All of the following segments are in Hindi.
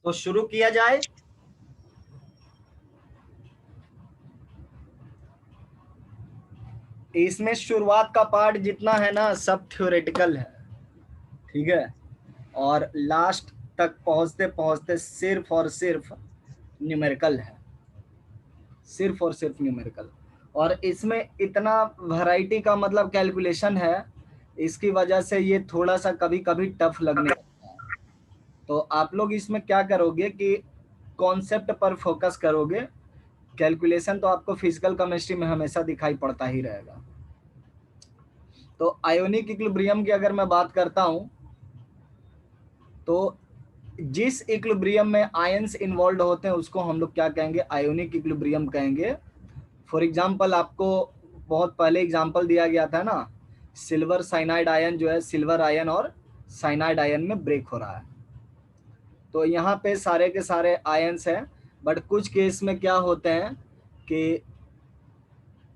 तो शुरू किया जाए। इसमें शुरुआत का पार्ट जितना है ना सब थ्योरेटिकल है, ठीक है। और लास्ट तक पहुंचते पहुंचते सिर्फ और सिर्फ न्यूमेरिकल है, सिर्फ और सिर्फ न्यूमेरिकल। और इसमें इतना वैरायटी का मतलब कैलकुलेशन है, इसकी वजह से ये थोड़ा सा कभी कभी टफ लगने लगता है। तो आप लोग इसमें क्या करोगे कि कॉन्सेप्ट पर फोकस करोगे। कैलकुलेशन तो आपको फिजिकल केमिस्ट्री में हमेशा दिखाई पड़ता ही रहेगा। तो आयोनिक इक्विलिब्रियम की अगर मैं बात करता हूं, तो जिस इक्विलिब्रियम में आयंस इन्वॉल्व होते हैं उसको हम लोग क्या कहेंगे, आयोनिक इक्विलिब्रियम कहेंगे। फॉर एग्जांपल आपको बहुत पहले एग्जांपल दिया गया था ना, सिल्वर साइनाइड आयन जो है, सिल्वर आयन और साइनाइड आयन में ब्रेक हो रहा है। तो यहाँ पे सारे के सारे आयंस हैं, बट कुछ केस में क्या होते हैं कि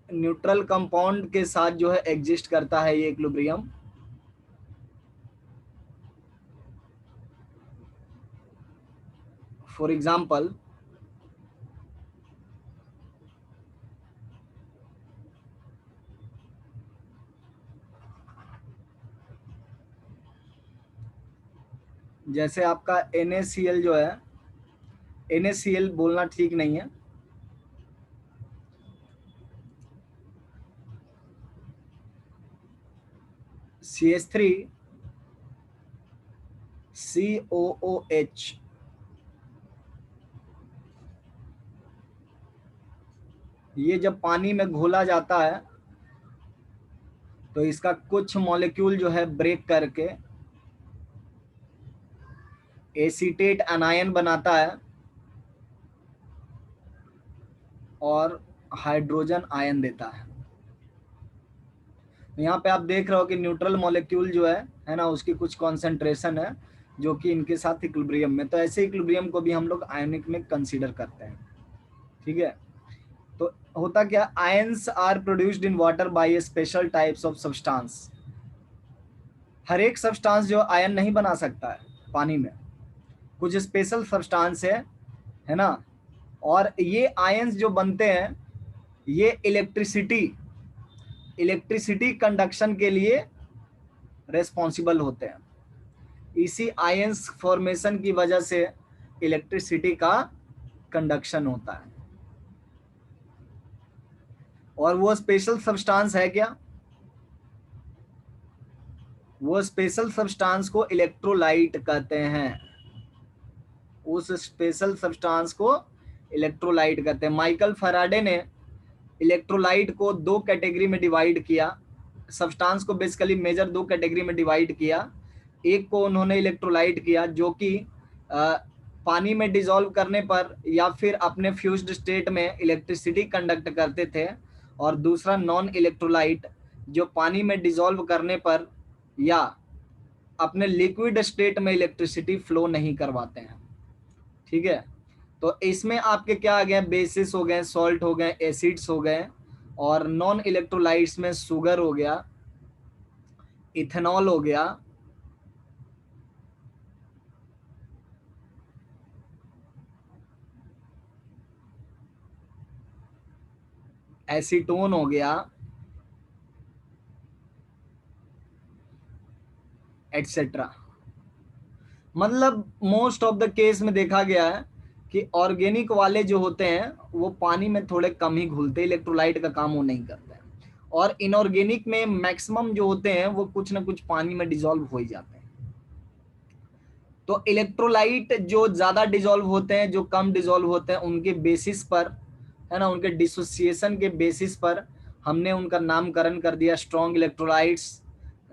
न्यूट्रल कंपाउंड के साथ जो है एग्जिस्ट करता है ये इक्विलिब्रियम। फॉर एग्जांपल जैसे आपका NaCl जो है, NaCl बोलना ठीक नहीं है, CH3COOH, ये जब पानी में घोला जाता है तो इसका कुछ मॉलिक्यूल जो है ब्रेक करके एसीटेट एनायन बनाता है और हाइड्रोजन आयन देता है। यहाँ पे आप देख रहे हो कि न्यूट्रल मॉलिक्यूल जो है ना, उसकी कुछ कॉन्सेंट्रेशन है जो कि इनके साथ इक्विलिब्रियम में, तो ऐसे इक्विलिब्रियम को भी हम लोग आयनिक में कंसीडर करते हैं, ठीक है। तो होता क्या, ions are produced in water by special types of substance. हर एक सब्सटेंस जो आयन नहीं बना सकता है पानी में, कुछ स्पेशल सब्सटेंस है ना। और ये आयंस जो बनते हैं ये इलेक्ट्रिसिटी कंडक्शन के लिए रेस्पॉन्सिबल होते हैं। इसी आयंस फॉर्मेशन की वजह से इलेक्ट्रिसिटी का कंडक्शन होता है। और वो स्पेशल सब्सटेंस है क्या, वो स्पेशल सब्सटेंस को इलेक्ट्रोलाइट कहते हैं। उस स्पेशल सब्सटेंस को इलेक्ट्रोलाइट कहते हैं। माइकल फैराडे ने इलेक्ट्रोलाइट को दो कैटेगरी में डिवाइड किया, सब्सटेंस को बेसिकली मेजर दो कैटेगरी में डिवाइड किया। एक को उन्होंने इलेक्ट्रोलाइट किया जो कि पानी में डिसॉल्व करने पर या फिर अपने फ्यूज्ड स्टेट में इलेक्ट्रिसिटी कंडक्ट करते थे, और दूसरा नॉन इलेक्ट्रोलाइट जो पानी में डिसॉल्व करने पर या अपने लिक्विड स्टेट में इलेक्ट्रिसिटी फ्लो नहीं करवाते हैं, ठीक है। तो इसमें आपके क्या आ गए, बेसिस हो गए, सॉल्ट हो गए, एसिड्स हो गए, और नॉन इलेक्ट्रोलाइट्स में शुगर हो गया, इथेनॉल हो गया, एसीटोन हो गया, एटसेट्रा। मतलब मोस्ट ऑफ द केस में देखा गया है कि ऑर्गेनिक वाले जो होते हैं वो पानी में थोड़े कम ही घुलते, इलेक्ट्रोलाइट का काम वो नहीं करते हैं। और इनऑर्गेनिक में मैक्सिमम जो होते हैं वो कुछ ना कुछ पानी में डिसॉल्व हो ही जाते हैं। तो इलेक्ट्रोलाइट जो ज्यादा डिसॉल्व होते हैं, जो कम डिसॉल्व होते हैं, उनके बेसिस पर है ना, उनके डिसोसिएशन के बेसिस पर हमने उनका नामकरण कर दिया स्ट्रॉन्ग इलेक्ट्रोलाइट्स,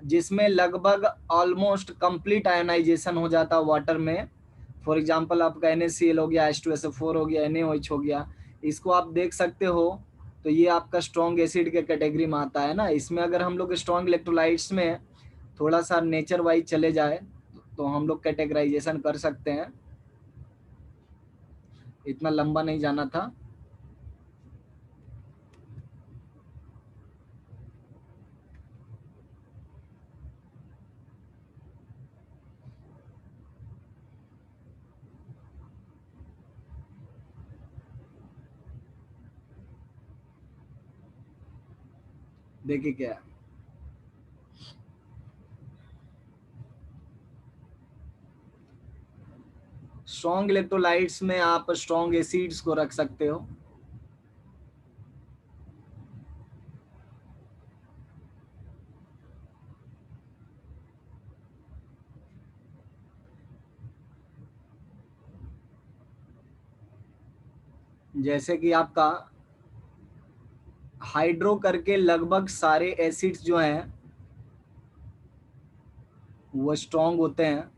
जिसमें लगभग ऑलमोस्ट कंप्लीट आयोनाइजेशन हो जाता है वाटर में। फॉर एग्जांपल आपका NaCl हो गया, H2SO4 हो गया, NaOH हो गया, इसको आप देख सकते हो। तो ये आपका स्ट्रॉन्ग एसिड के कैटेगरी में आता है ना। इसमें अगर हम लोग स्ट्रॉन्ग इलेक्ट्रोलाइट्स में थोड़ा सा नेचर वाइज चले जाए तो हम लोग कैटेगराइजेशन कर सकते हैं, इतना लंबा नहीं जाना था। देखिए क्या है, स्ट्रॉन्ग इलेक्ट्रोलाइट्स में आप स्ट्रॉन्ग एसिड्स को रख सकते हो। जैसे कि आपका हाइड्रो करके लगभग सारे एसिड्स जो हैं वो स्ट्रॉन्ग होते हैं।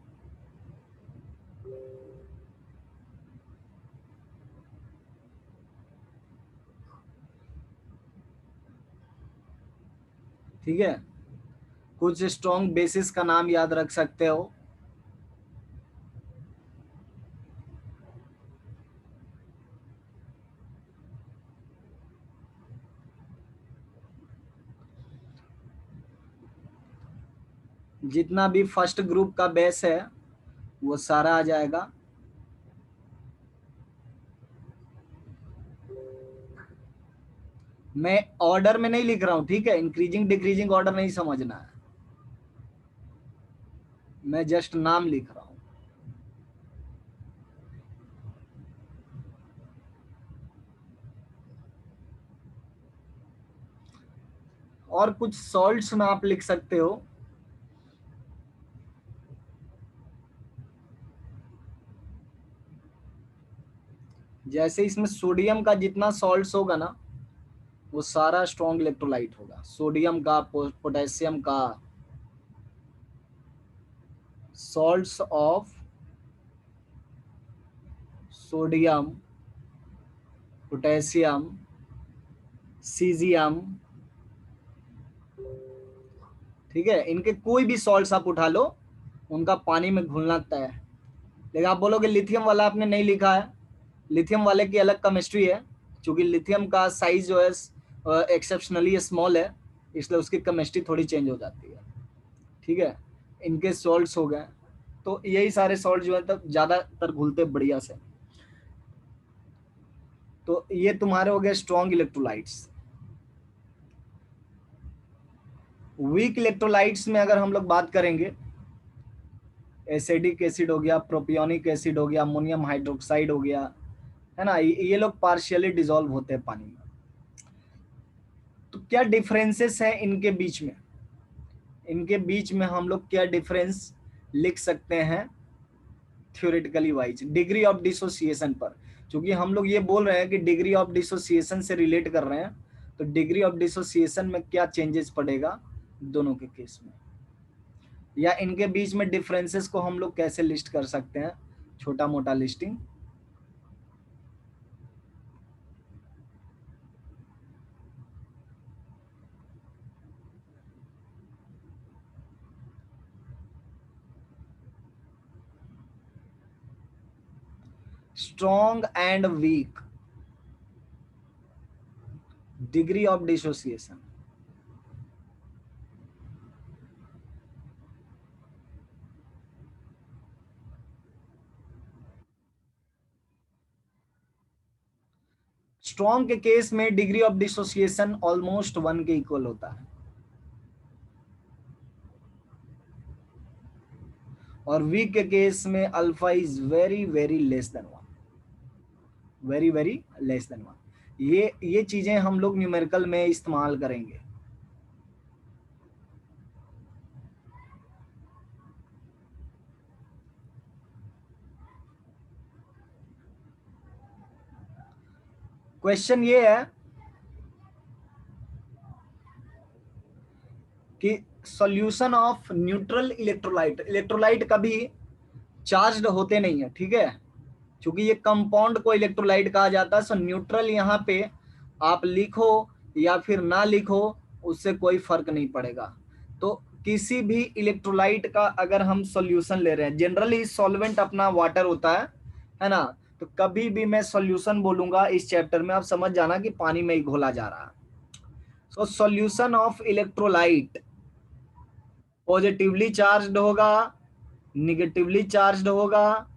ठीक है, कुछ स्ट्रॉन्ग बेसिस का नाम याद रख सकते हो। जितना भी फर्स्ट ग्रुप का बेस है वो सारा आ जाएगा। मैं ऑर्डर में नहीं लिख रहा हूं, ठीक है, इंक्रीजिंग डिक्रीजिंग ऑर्डर नहीं समझना है, मैं जस्ट नाम लिख रहा हूं। और कुछ सॉल्ट्स में आप लिख सकते हो। जैसे इसमें सोडियम का जितना सॉल्ट्स होगा ना वो सारा स्ट्रॉन्ग इलेक्ट्रोलाइट होगा, सोडियम का, पोटेशियम का, salts of sodium, potassium, caesium. ठीक है, इनके कोई भी सॉल्ट्स आप उठा लो, उनका पानी में घुलना तय है। लेकिन आप बोलोगे लिथियम वाला आपने नहीं लिखा है, लिथियम वाले की अलग केमिस्ट्री है, क्योंकि लिथियम का साइज जो है एक्सेप्शनली स्मॉल है, इसलिए उसकी केमिस्ट्री थोड़ी चेंज हो जाती है। ठीक है, इनके सॉल्ट्स हो गए, तो यही सारे सॉल्ट जो है तब ज्यादातर घुलते बढ़िया से। तो ये तुम्हारे हो गए स्ट्रॉन्ग इलेक्ट्रोलाइट्स। वीक इलेक्ट्रोलाइट्स में अगर हम लोग बात करेंगे, एसिडिक एसिड हो गया, प्रोपियोनिक एसिड हो गया, अमोनियम हाइड्रोक्साइड हो गया, है ना, ये लोग पार्शियली डिसॉल्व होते हैं पानी में। तो क्या डिफरेंसेस हैं इनके बीच में, इनके बीच में हम लोग क्या डिफरेंस लिख सकते हैं theoretically wise, degree of dissociation पर। क्योंकि हम लोग ये बोल रहे हैं कि डिग्री ऑफ डिसोसिएशन से रिलेट कर रहे हैं, तो डिग्री ऑफ डिसोसिएशन में क्या चेंजेस पड़ेगा दोनों के केस में, या इनके बीच में डिफरेंसेस को हम लोग कैसे लिस्ट कर सकते हैं, छोटा मोटा listing. Strong and weak, degree of dissociation. Strong के केस में डिग्री ऑफ डिसोसिएशन ऑलमोस्ट 1 के इक्वल होता है, और वीक के केस में alpha is very very less than 1, very very less than 1। ये चीजें हम लोग न्यूमेरिकल में इस्तेमाल करेंगे। क्वेश्चन ये है कि solution of neutral electrolyte, electrolyte कभी चार्ज्ड होते नहीं है, ठीक है, क्योंकि ये कंपाउंड को इलेक्ट्रोलाइट कहा जाता है। सो न्यूट्रल यहाँ पे आप लिखो या फिर ना लिखो उससे कोई फर्क नहीं पड़ेगा। तो किसी भी इलेक्ट्रोलाइट का अगर हम सॉल्यूशन ले रहे हैं, जनरली सॉल्वेंट अपना वाटर होता है ना, तो कभी भी मैं सॉल्यूशन बोलूंगा इस चैप्टर में, आप समझ जाना कि पानी में ही घोला जा रहा है। So solution of electrolyte positively charged होगा, निगेटिवली चार्ज्ड होगा,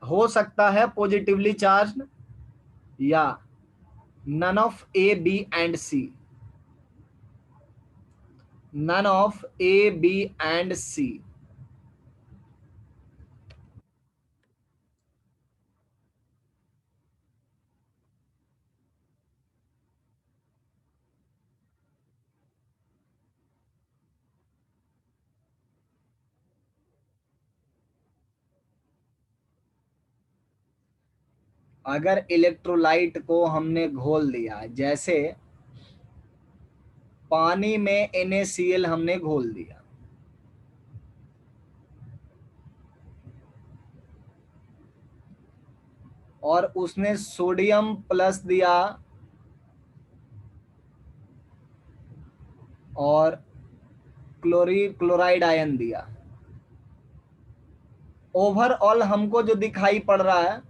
हो सकता है पॉजिटिवली चार्ज्ड, या none of A B and C. None of A B and C. अगर इलेक्ट्रोलाइट को हमने घोल दिया, जैसे पानी में NaCl हमने घोल दिया, और उसने सोडियम प्लस दिया और क्लोराइड आयन दिया, ओवरऑल हमको जो दिखाई पड़ रहा है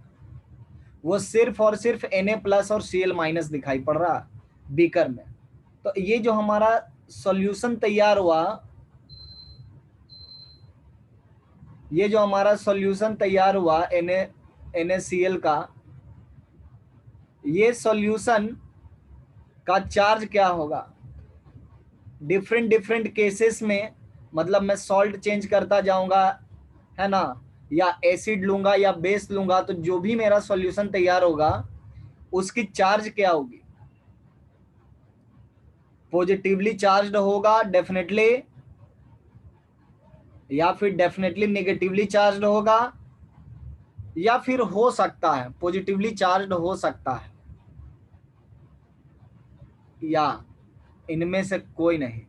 वो सिर्फ और सिर्फ Na प्लस और Cl माइनस दिखाई पड़ रहा है बीकर में। तो ये जो हमारा सॉल्यूशन तैयार हुआ, ये जो हमारा सॉल्यूशन तैयार हुआ NaCl का, ये सॉल्यूशन का चार्ज क्या होगा? डिफरेंट डिफरेंट केसेस में, मतलब मैं सॉल्ट चेंज करता जाऊंगा, है ना, या एसिड लूंगा या बेस लूंगा, तो जो भी मेरा सॉल्यूशन तैयार होगा उसकी चार्ज क्या होगी? पॉजिटिवली चार्ज्ड होगा डेफिनेटली, या फिर डेफिनेटली नेगेटिवली चार्ज्ड होगा, या फिर हो सकता है पॉजिटिवली चार्ज्ड हो सकता है, या इनमें से कोई नहीं।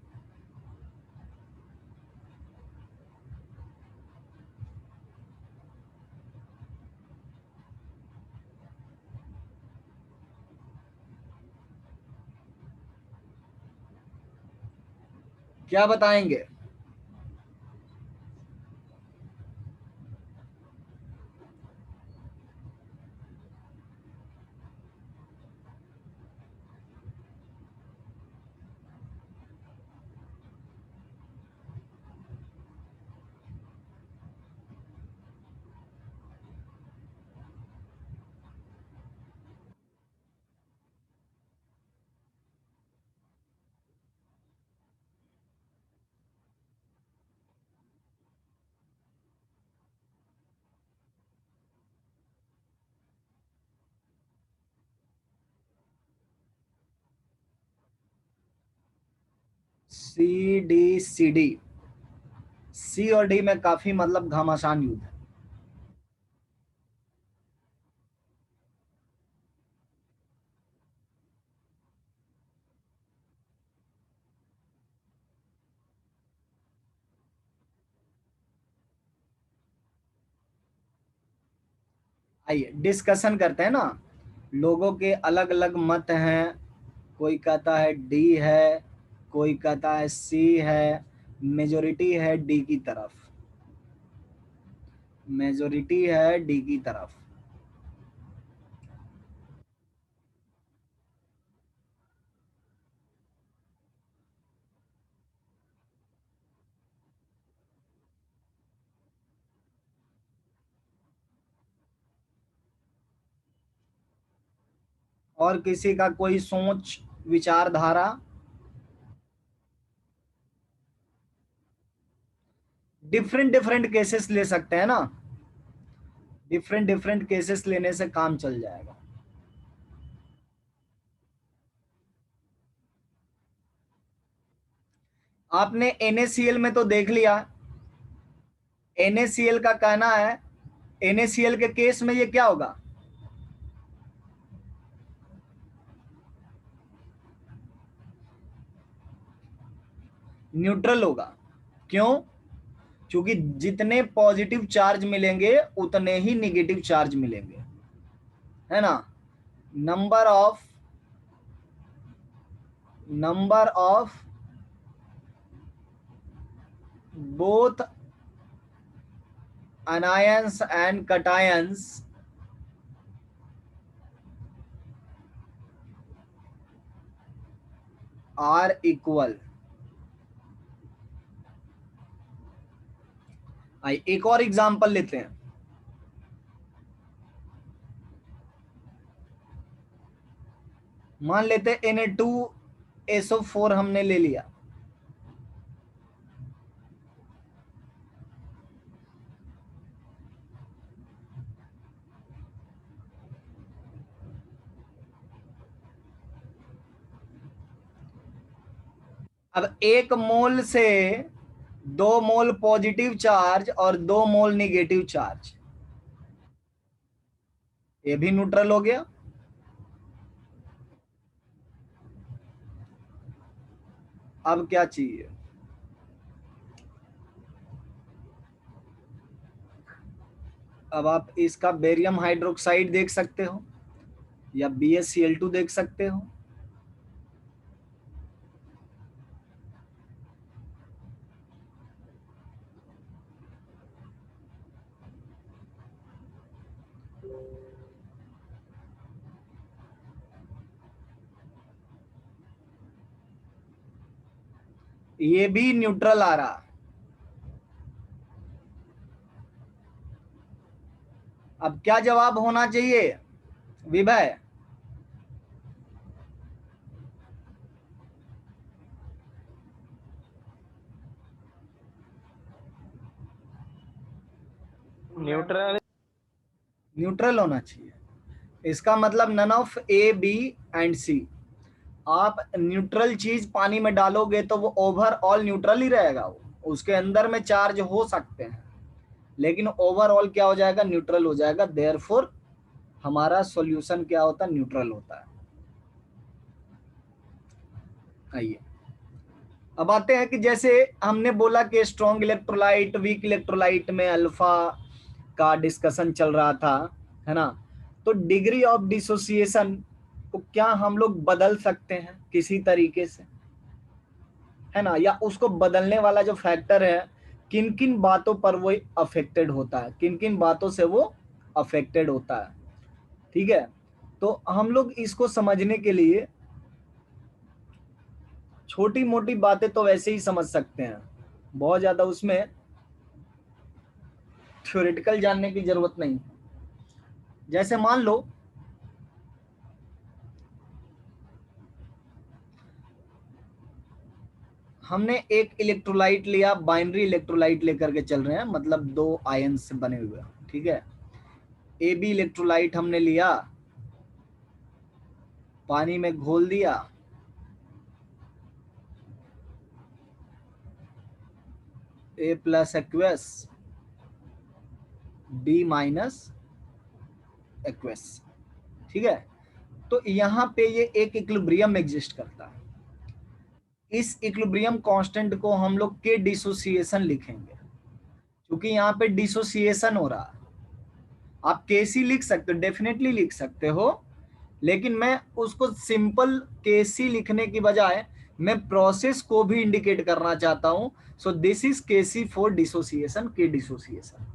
क्या बताएंगे? CDCD, सी और डी में काफी मतलब घमासान युद्ध है। आइए डिस्कशन करते हैं ना। लोगों के अलग अलग मत हैं, कोई कहता है डी है, कोई कहता है सी है, मेजोरिटी है डी की तरफ, मेजोरिटी है डी की तरफ। और किसी का कोई सोच विचारधारा? डिफरेंट डिफरेंट केसेस ले सकते हैं ना, डिफरेंट डिफरेंट केसेस लेने से काम चल जाएगा। आपने NaCl में तो देख लिया, NaCl का कहना है, NaCl के केस में ये क्या होगा? न्यूट्रल होगा। क्यों? क्योंकि जितने पॉजिटिव चार्ज मिलेंगे उतने ही निगेटिव चार्ज मिलेंगे, है ना। Number of both anions and cations are equal। आइए एक और एग्जांपल लेते हैं। मान लेते हैं Na2SO4 हमने ले लिया, अब 1 मोल से 2 मोल पॉजिटिव चार्ज और 2 मोल निगेटिव चार्ज, ये भी न्यूट्रल हो गया। अब क्या चाहिए? अब आप इसका बेरियम हाइड्रोक्साइड देख सकते हो या BaCl2 देख सकते हो। ये भी न्यूट्रल आ रहा। अब क्या जवाब होना चाहिए विभय? न्यूट्रल। न्यूट्रल होना चाहिए। इसका मतलब none of A, B and C। आप न्यूट्रल चीज पानी में डालोगे तो वो ओवरऑल न्यूट्रल ही रहेगा। वो उसके अंदर में चार्ज हो सकते हैं लेकिन ओवरऑल क्या हो जाएगा? न्यूट्रल हो जाएगा। देयरफॉर हमारा सॉल्यूशन क्या होता है? न्यूट्रल होता है। आइए अब आते हैं कि जैसे हमने बोला कि स्ट्रॉन्ग इलेक्ट्रोलाइट, वीक इलेक्ट्रोलाइट में अल्फा का डिस्कशन चल रहा था, है ना? तो डिग्री ऑफ डिसोसिएशन को क्या हम लोग बदल सकते हैं किसी तरीके से, है ना? या उसको बदलने वाला जो फैक्टर है, किन किन बातों पर वो अफेक्टेड होता है, किन किन बातों से वो अफेक्टेड होता है। ठीक है, तो हम लोग इसको समझने के लिए छोटी मोटी बातें तो वैसे ही समझ सकते हैं, बहुत ज्यादा उसमें थ्योरेटिकल जानने की जरूरत नहीं। जैसे मान लो हमने एक इलेक्ट्रोलाइट लिया, बाइनरी इलेक्ट्रोलाइट लेकर के चल रहे हैं, मतलब 2 आयन से बने हुए। ठीक है, AB इलेक्ट्रोलाइट हमने लिया, पानी में घोल दिया, A+ एक्वस, B- एक्वस। ठीक है, तो यहाँ पे ये एक इक्विलिब्रियम एग्जिस्ट करता है। इस इक्विलिब्रियम कांस्टेंट को हम लोग के डिसोसिएशन लिखेंगे, क्योंकि यहाँ पे डिसोसिएशन हो रहा है। आप केसी लिख सकते हो, डेफिनेटली लिख सकते हो, लेकिन मैं उसको सिंपल केसी लिखने की बजाय मैं प्रोसेस को भी इंडिकेट करना चाहता हूं। So this is K C for dissociation, K dissociation.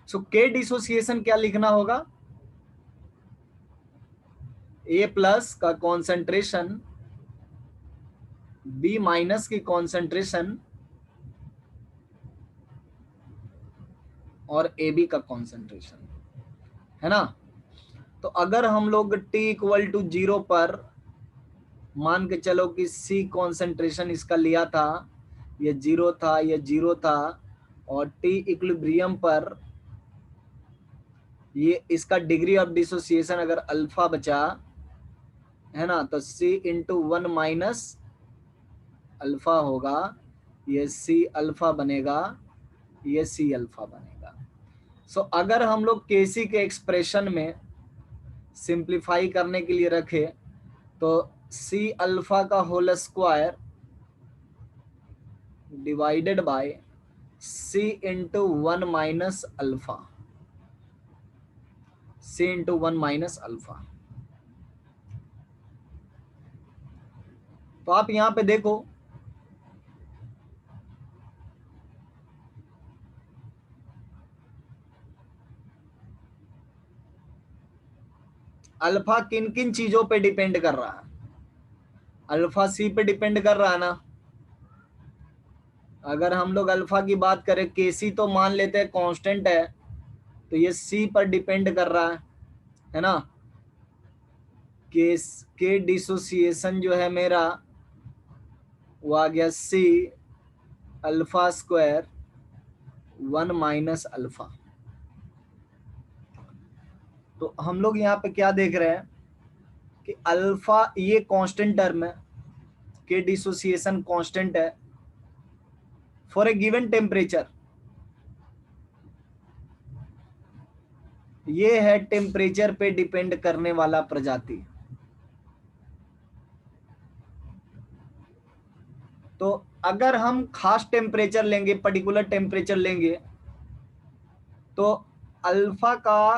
So K dissociation क्या लिखना होगा? A+ का कॉन्सेंट्रेशन B- की कॉन्सेंट्रेशन और AB का कॉन्सेंट्रेशन, है ना? तो अगर हम लोग T=0 पर मान के चलो कि C कॉन्सेंट्रेशन इसका लिया था, ये 0 था, ये 0 था, और T इक्विलिब्रियम पर ये इसका डिग्री ऑफ डिसोसिएशन अगर अल्फा बचा, है ना, तो C × 1 - अल्फा होगा, ये C अल्फा बनेगा, ये C अल्फा बनेगा। सो अगर हम लोग केसी के एक्सप्रेशन में सिंप्लीफाई करने के लिए रखे तो C अल्फा का whole square divided by C × 1 - alpha, C × 1 - alpha. तो आप यहाँ पे देखो, अल्फा किन किन चीजों पे डिपेंड कर रहा है? अल्फा C पे डिपेंड कर रहा है ना। अगर हम लोग अल्फा की बात करें, केसी तो मान लेते हैं कांस्टेंट है, तो ये C पर डिपेंड कर रहा है ना? के डिसोसिएशन जो है मेरा वो आ गया C अल्फा स्क्वायर 1 - अल्फा। तो हम लोग यहाँ पे क्या देख रहे हैं कि अल्फा ये कांस्टेंट टर्म है, के डिसोसिएशन कांस्टेंट है फॉर ए गिवन टेम्परेचर। ये है टेम्परेचर पे डिपेंड करने वाला प्रजाति। तो अगर हम खास टेम्परेचर लेंगे, पर्टिकुलर टेम्परेचर लेंगे, तो अल्फा का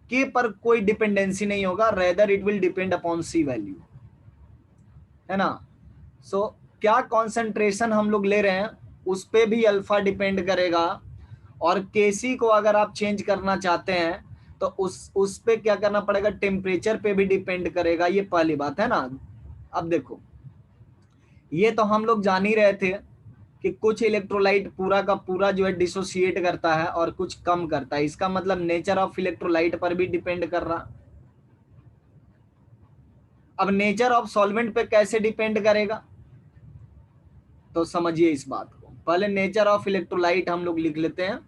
के पर कोई डिपेंडेंसी नहीं होगा, rather it will depend upon C value, है ना। सो क्या कॉन्सेंट्रेशन हम लोग ले रहे हैं उस पे भी अल्फा डिपेंड करेगा, और केसी को अगर आप चेंज करना चाहते हैं तो उस पे क्या करना पड़ेगा, टेम्परेचर पे भी डिपेंड करेगा। ये पहली बात है ना। अब देखो, ये तो हम लोग जान ही रहे थे कि कुछ इलेक्ट्रोलाइट पूरा का पूरा जो है डिसोसिएट करता है और कुछ कम करता है। इसका मतलब नेचर ऑफ इलेक्ट्रोलाइट पर भी डिपेंड कर रहा। अब नेचर ऑफ सॉल्वेंट पे कैसे डिपेंड करेगा, तो समझिए इस बात को। पहले नेचर ऑफ इलेक्ट्रोलाइट हम लोग लिख लेते हैं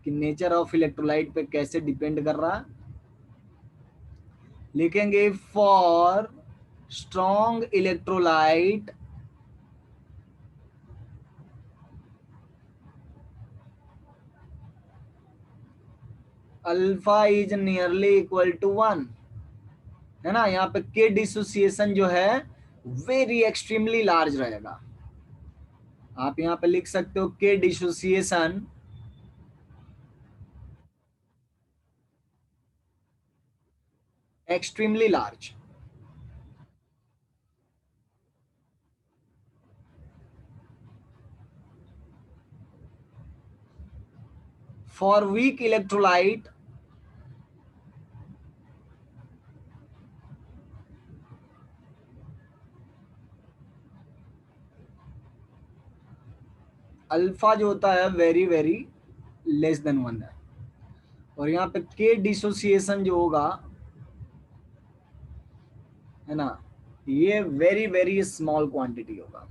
कि नेचर ऑफ इलेक्ट्रोलाइट पे कैसे डिपेंड कर रहा है। लिखेंगे for strong electrolyte alpha is nearly equal to 1, है ना। यहाँ पे के डिसोसिएशन जो है वेरी एक्सट्रीमली लार्ज रहेगा। आप यहाँ पे लिख सकते हो के dissociation extremely large. For weak electrolyte alpha जो होता है वेरी वेरी लेस देन 1 है। और यहाँ पे के डिसोसिएशन जो होगा, है ना, ये वेरी वेरी स्मॉल क्वांटिटी होगा।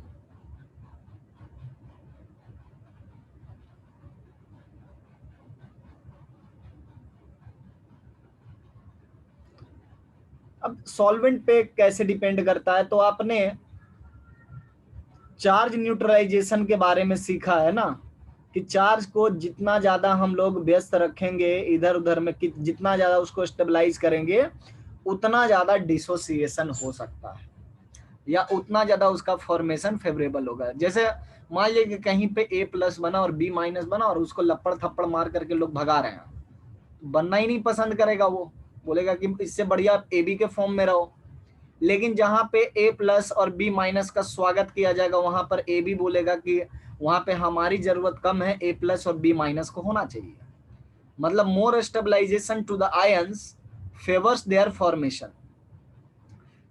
अब सॉल्वेंट पे कैसे डिपेंड करता है, तो आपने चार्ज न्यूट्रलाइजेशन के बारे में सीखा है ना, कि चार्ज को जितना ज्यादा हम लोग व्यस्त रखेंगे इधर उधर में, जितना ज्यादा उसको स्टेबलाइज करेंगे उतना ज्यादा डिसोसिएशन हो सकता है, या उतना ज्यादा उसका फॉर्मेशन फेवरेबल होगा। जैसे मान लीजिए कि कहीं पे ए प्लस बना और बी माइनस बना और उसको लपड़ थप्पड़ मार करके लोग भगा रहे हैं, बनना ही नहीं पसंद करेगा, वो बोलेगा कि इससे बढ़िया ए बी के फॉर्म में रहो। लेकिन जहां पे ए प्लस और बी माइनस का स्वागत किया जाएगा, वहां पर ए भी बोलेगा कि वहां पे हमारी जरूरत कम है, ए प्लस और बी माइनस को होना चाहिए। मतलब more stabilisation to the ions favours their formation.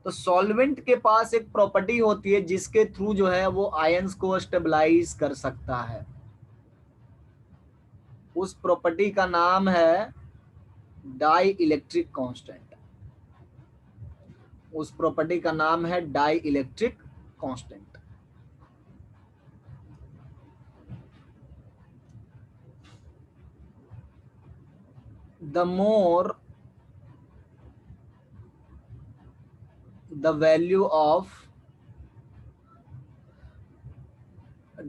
तो सॉल्वेंट के पास एक प्रॉपर्टी होती है जिसके थ्रू जो है वो आयंस को स्टेबलाइज कर सकता है। उस प्रॉपर्टी का नाम है डाई इलेक्ट्रिक कांस्टेंट। उस प्रॉपर्टी का नाम है dielectric constant. The more the value of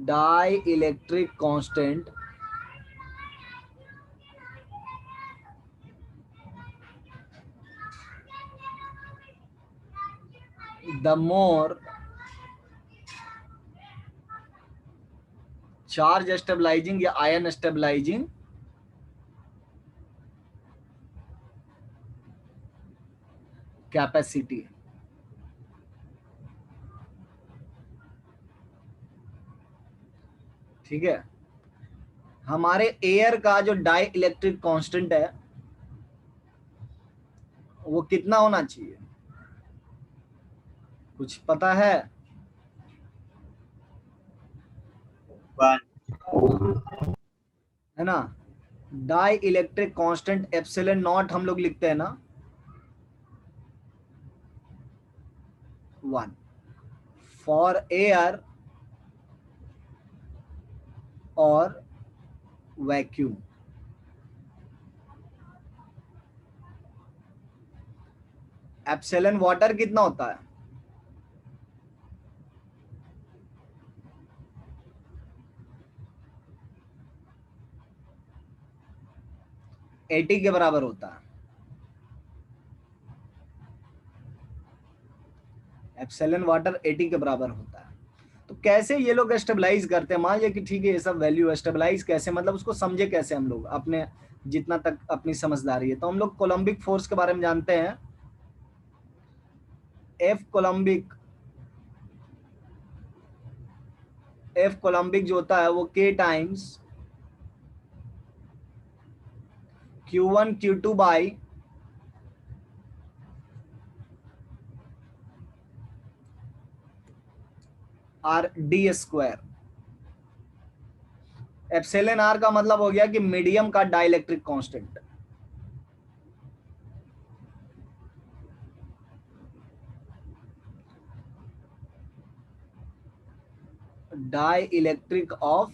dielectric constant, the more charge stabilizing या ion stabilizing कैपेसिटी। ठीक है, हमारे एयर का जो डाई इलेक्ट्रिक कांस्टेंट है वो कितना होना चाहिए, कुछ पता है? 1 है ना। Dielectric constant epsilon nought हम लोग लिखते हैं ना, 1 फॉर एयर और वैक्यूम। एप्सिलॉन वाटर कितना होता है? 80 के बराबर होता है। एप्सिलॉन वाटर 80 के बराबर होता है। तो कैसे ये लोग स्टेबलाइज करते हैं, मान लीजिए कि ठीक है ये सब वैल्यू स्टेबलाइज कैसे, मतलब उसको समझे कैसे हम लोग अपने जितना तक अपनी समझदारी है। तो हम लोग कोलम्बिक फोर्स के बारे में जानते हैं। एफ कोलम्बिक, एफ कोलम्बिक जो होता है वो के times Q1 Q2 by R D square. Epsilon R का मतलब हो गया कि मीडियम का dielectric constant. Dielectric of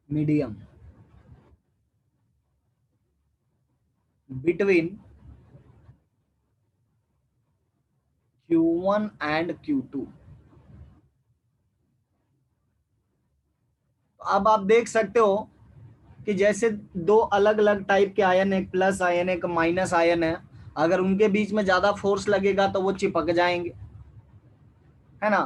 medium between Q1 and Q2। अब आप देख सकते हो कि जैसे दो अलग अलग टाइप के आयन, एक प्लस आयन एक माइनस आयन है, अगर उनके बीच में ज्यादा फोर्स लगेगा तो वो चिपक जाएंगे, है ना।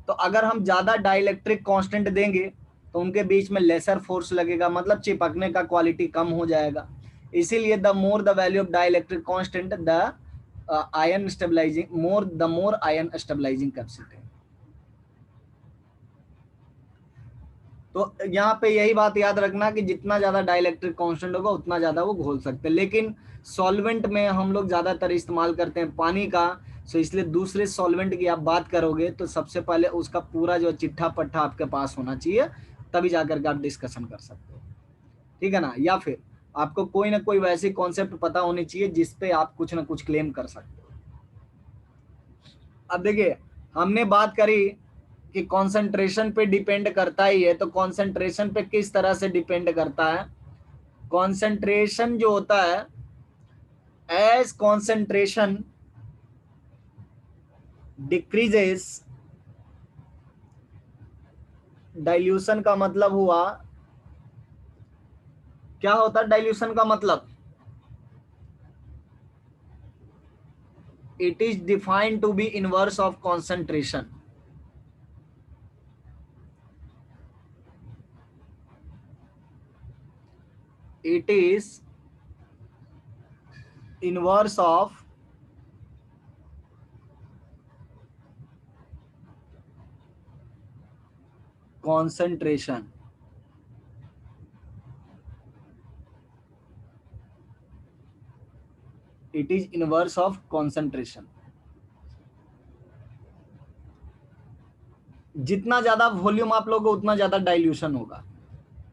तो अगर हम ज्यादा डाइलेक्ट्रिक कांस्टेंट देंगे तो उनके बीच में लेसर फोर्स लगेगा, मतलब चिपकने का क्वालिटी कम हो जाएगा। इसीलिए the more the value of dielectric constant the ion stabilising more, the more ion stabilising capacity. तो यहाँ पे यही बात याद रखना कि जितना ज्यादा डाइलेक्ट्रिक कांस्टेंट होगा उतना ज्यादा वो घोल सकते हैं। लेकिन सॉल्वेंट में हम लोग ज्यादातर इस्तेमाल करते हैं पानी का, सो इसलिए दूसरे सॉल्वेंट की आप बात करोगे तो सबसे पहले उसका पूरा जो चिट्ठा पट्टा आपके पास होना चाहिए, तभी जाकर के आप डिस्कशन कर सकते हो, ठीक है ना। या फिर आपको कोई ना कोई वैसी कॉन्सेप्ट पता होनी चाहिए जिसपे आप कुछ ना कुछ क्लेम कर सकते हो। अब देखिए, हमने बात करी कि कंसंट्रेशन पे डिपेंड करता ही है, तो कंसंट्रेशन पे किस तरह से डिपेंड करता है। कंसंट्रेशन जो होता है, एज कंसंट्रेशन डिक्रीजेस, डाइल्यूशन का मतलब हुआ, क्या होता है डाइल्यूशन का मतलब, it is defined to be inverse of concentration. It is inverse of concentration। It is inverse of concentration। जितना ज्यादा वॉल्यूम आप लोगे उतना ज्यादा डाइल्यूशन होगा,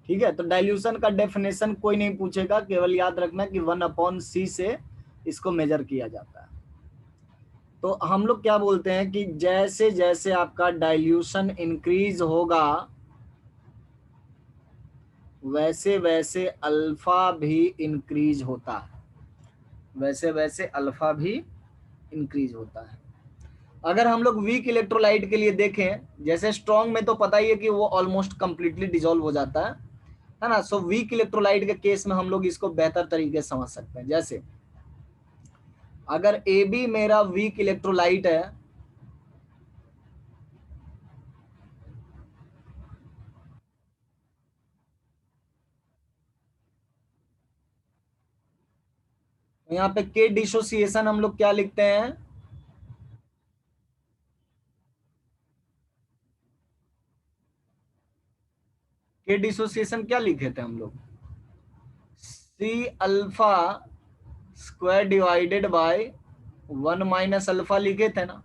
ठीक है। तो डाइल्यूशन का डेफिनेशन कोई नहीं पूछेगा, केवल याद रखना कि 1/c से इसको मेजर किया जाता है। तो हम लोग क्या बोलते हैं कि जैसे जैसे आपका डाइल्यूशन इंक्रीज होगा वैसे वैसे अल्फा भी इंक्रीज होता है, वैसे वैसे अल्फा भी इंक्रीज होता है। अगर हम लोग वीक इलेक्ट्रोलाइट के लिए देखें, जैसे स्ट्रॉन्ग में तो पता ही है कि वो ऑलमोस्ट कंप्लीटली डिसॉल्व हो जाता है ना। सो वीक इलेक्ट्रोलाइट के केस में हम लोग इसको बेहतर तरीके से समझ सकते हैं। जैसे अगर ए बी मेरा वीक इलेक्ट्रोलाइट है, तो यहाँ पे के डिसोसिएशन हम लोग क्या लिखते हैं, के डिसोसिएशन क्या लिखे थे हम लोग, C alpha square divided by 1 - alpha लिखे थे ना,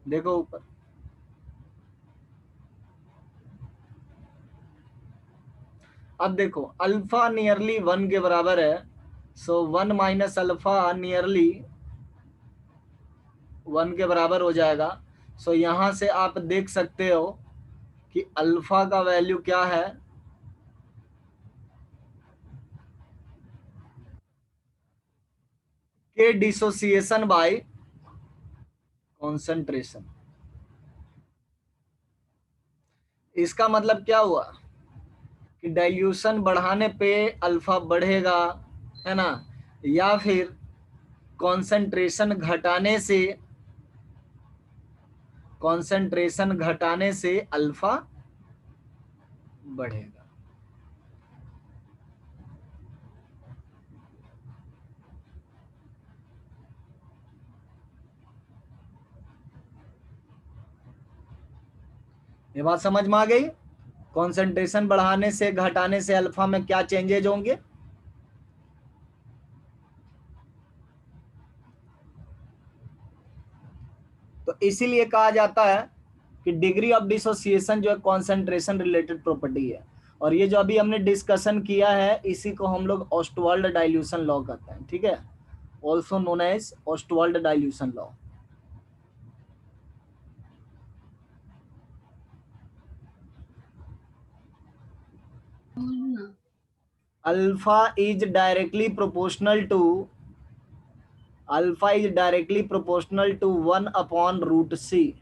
देखो ऊपर। अब देखो अल्फा नियरली 1 के बराबर है, सो 1 - अल्फा नियरली 1 के बराबर हो जाएगा। सो यहां से आप देख सकते हो कि अल्फा का वैल्यू क्या है, के डिसोसिएशन बाय कॉन्सेंट्रेशन। इसका मतलब क्या हुआ कि डाइल्यूशन बढ़ाने पे अल्फा बढ़ेगा, है ना, या फिर कॉन्सेंट्रेशन घटाने से अल्फा बढ़ेगा। ये बात समझ में आ गई? कॉन्सेंट्रेशन बढ़ाने से घटाने से अल्फा में क्या चेंजेज होंगे? तो इसीलिए कहा जाता है कि डिग्री ऑफ डिसोसिएशन जो है कॉन्सेंट्रेशन रिलेटेड प्रॉपर्टी है। और ये जो अभी हमने डिस्कशन किया है इसी को हम लोग ऑस्टवाल्ड डाइल्यूशन लॉ कहते हैं, ठीक है, also known as Ostwald dilution law. Alpha is directly proportional to one upon root C.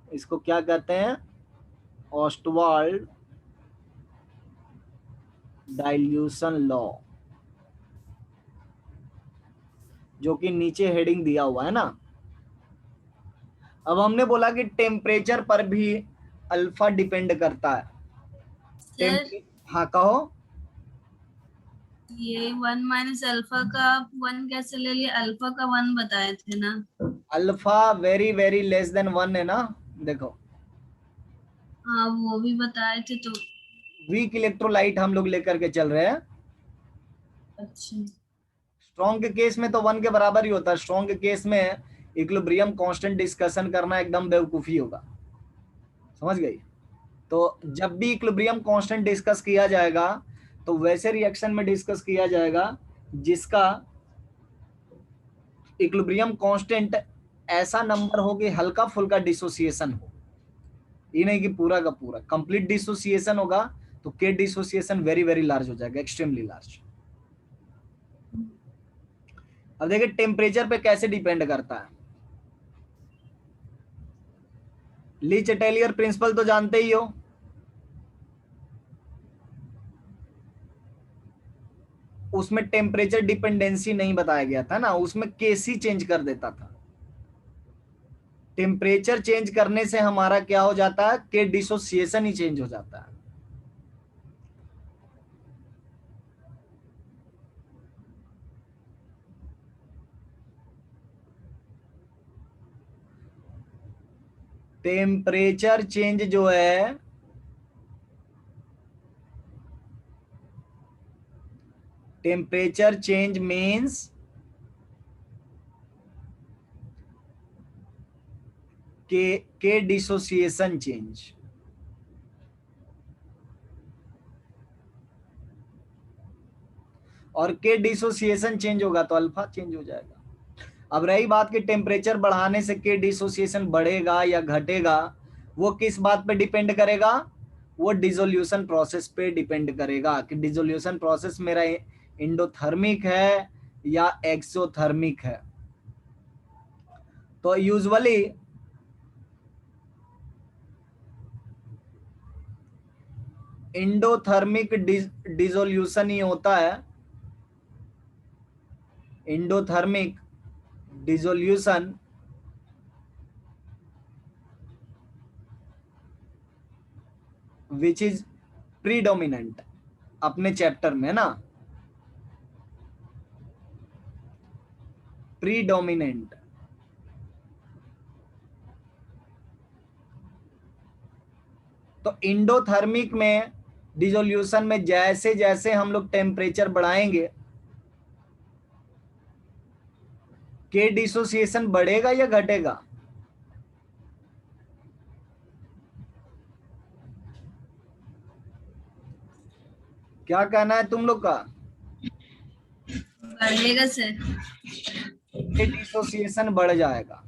इसको क्या कहते हैं? ऑस्टवाल्ड डाइल्यूशन लॉ, जो कि नीचे हेडिंग दिया हुआ है ना। अब हमने बोला कि टेम्परेचर पर भी अल्फा डिपेंड करता है। हाँ कहो। ये 1 माइनस अल्फा का 1 कैसे ले लिया? अल्फा का 1 बताए थे ना। Alpha very very less than 1 है ना, देखो। हाँ वो भी बताए थे तो। वीक इलेक्ट्रोलाइट हम लोग लेकर के चल रहे हैं। अच्छा। स्ट्रॉन्ग के केस में तो 1 के बराबर ही होता है। स्ट्रॉन्ग के केस में इक्विलिब्रियम कांस्टेंट डिस्कशन करना एकदम बेवकूफी होगा, समझ गई? तो जब भी इक्विलिब्रियम कांस्टेंट डिस्कस किया जाएगा तो वैसे रिएक्शन में डिस्कस किया जाएगा जिसका इक्विलिब्रियम कांस्टेंट ऐसा नंबर हो कि हल्का फुल्का डिसोसिएशन हो, ये नहीं कि पूरा का पूरा कंप्लीट डिसोसिएशन होगा तो के डिसोसिएशन वेरी वेरी लार्ज हो जाएगा, एक्सट्रीमली लार्ज। अब देखिए टेम्परेचर पे कैसे डिपेंड करता है। ली चैटेलियर प्रिंसिपल तो जानते ही हो। उसमें टेम्परेचर डिपेंडेंसी नहीं बताया गया था ना, उसमें केसी चेंज कर देता था। टेम्परेचर चेंज करने से हमारा क्या हो जाता है? के डिसोसिएशन ही चेंज हो जाता है। टेम्परेचर चेंज जो है टेम्परेचर चेंज मीन्स के डिसोसिएशन चेंज। और के डिसोसिएशन चेंज होगा तो अल्फा चेंज हो जाएगा। अब रही बात कि टेम्परेचर बढ़ाने से के डिसोसिएशन बढ़ेगा या घटेगा, वो किस बात पे डिपेंड करेगा? वो डिसोल्यूशन प्रोसेस पे डिपेंड करेगा कि डिसोल्यूशन प्रोसेस मेरा एंडोथर्मिक है या एक्सोथर्मिक है। तो यूजुअली एंडोथर्मिक डिसोल्यूशन ही होता है। Endothermic dissolution which is predominant अपने चैप्टर में ना, प्रीडोमिनेंट। तो एंडोथर्मिक में डिसोल्यूशन में जैसे जैसे हम लोग टेम्परेचर बढ़ाएंगे के डिसोसिएशन बढ़ेगा या घटेगा? क्या कहना है तुम लोग का? बढ़ेगा सर। के डिसोसिएशन बढ़ जाएगा।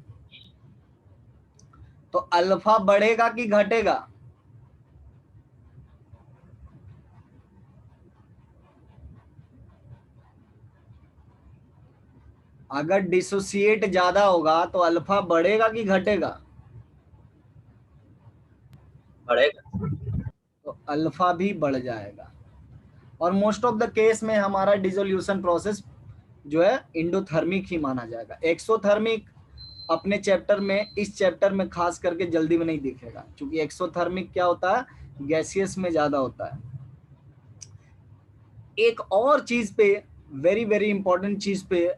तो अल्फा बढ़ेगा कि घटेगा? अगर डिसोसिएट ज्यादा होगा तो अल्फा बढ़ेगा कि घटेगा? बढ़ेगा। तो अल्फा भी बढ़ जाएगा। और मोस्ट ऑफ द केस में हमारा डिसोल्यूशन प्रोसेस जो है इंडोथर्मिक ही माना जाएगा। एक्सोथर्मिक अपने चैप्टर में, इस चैप्टर में खास करके जल्दी में नहीं दिखेगा, क्योंकि एक्सोथर्मिक क्या होता है, गैसियस में ज्यादा होता है। एक और चीज पे, वेरी वेरी इंपॉर्टेंट चीज पे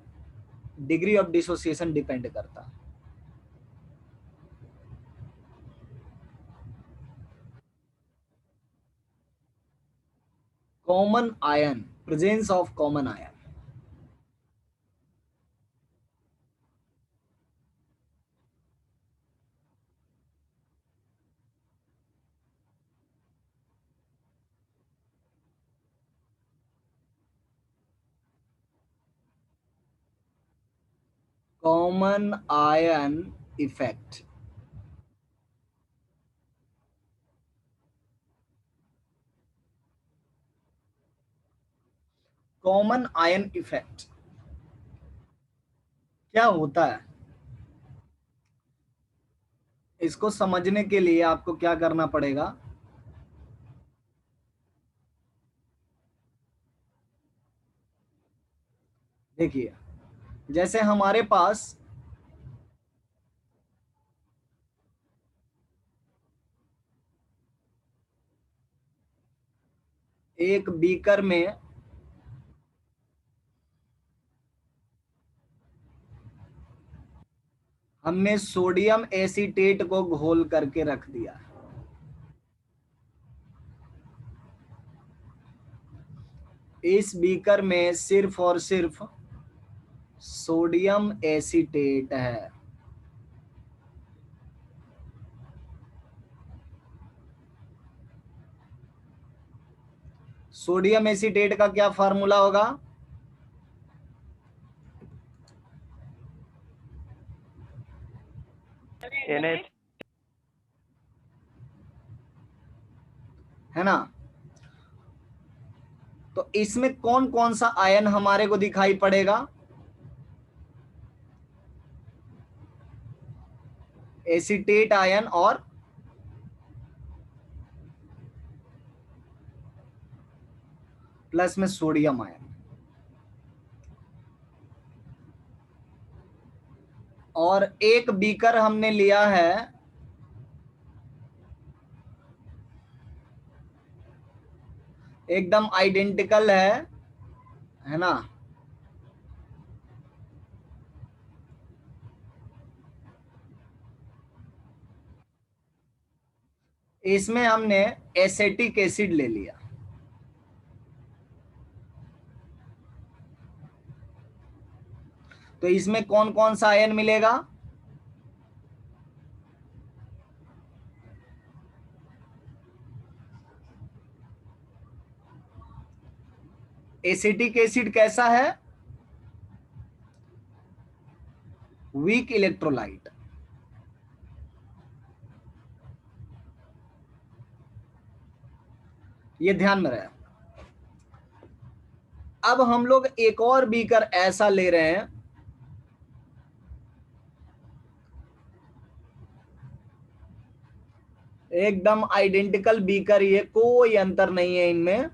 डिग्री ऑफ डिसोसिएशन डिपेंड करता है। Common ion, presence of common ion. Common ion effect. Common ion effect क्या होता है, इसको समझने के लिए आपको क्या करना पड़ेगा, देखिए जैसे हमारे पास एक बीकर में हमने सोडियम एसीटेट को घोल करके रख दिया। इस बीकर में सिर्फ और सिर्फ सोडियम एसीटेट है। सोडियम एसीटेट का क्या फार्मूला होगा, NH है ना। तो इसमें कौन कौन सा आयन हमारे को दिखाई पड़ेगा, एसीटेट आयन और प्लस में सोडियम आयन। और एक बीकर हमने लिया है एकदम आइडेंटिकल है ना। इसमें हमने एसेटिक एसिड ले लिया। तो इसमें कौन कौन सा आयन मिलेगा, एसिटिक एसिड कैसा है, वीक इलेक्ट्रोलाइट। ये ध्यान में रहे। अब हम लोग एक और बीकर ऐसा ले रहे हैं, एकदम आइडेंटिकल बीकर, ये कोई अंतर नहीं है इनमें।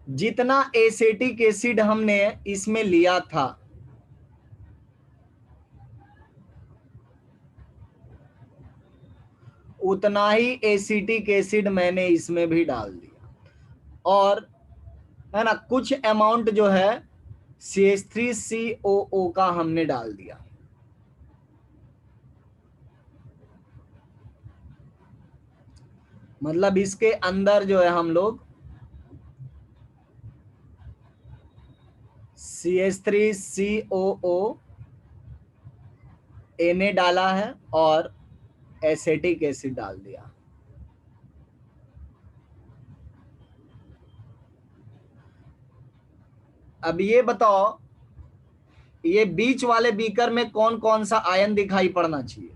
जितना एसिटिक एसिड हमने इसमें लिया था उतना ही एसिटिक एसिड मैंने इसमें भी डाल दिया। और है ना, कुछ अमाउंट जो है CH3COO का हमने डाल दिया। मतलब इसके अंदर जो है हम लोग CH3COO Na डाला है और एसिटिक एसिड डाल दिया। अब ये बताओ, ये बीच वाले बीकर में कौन कौन सा आयन दिखाई पड़ना चाहिए,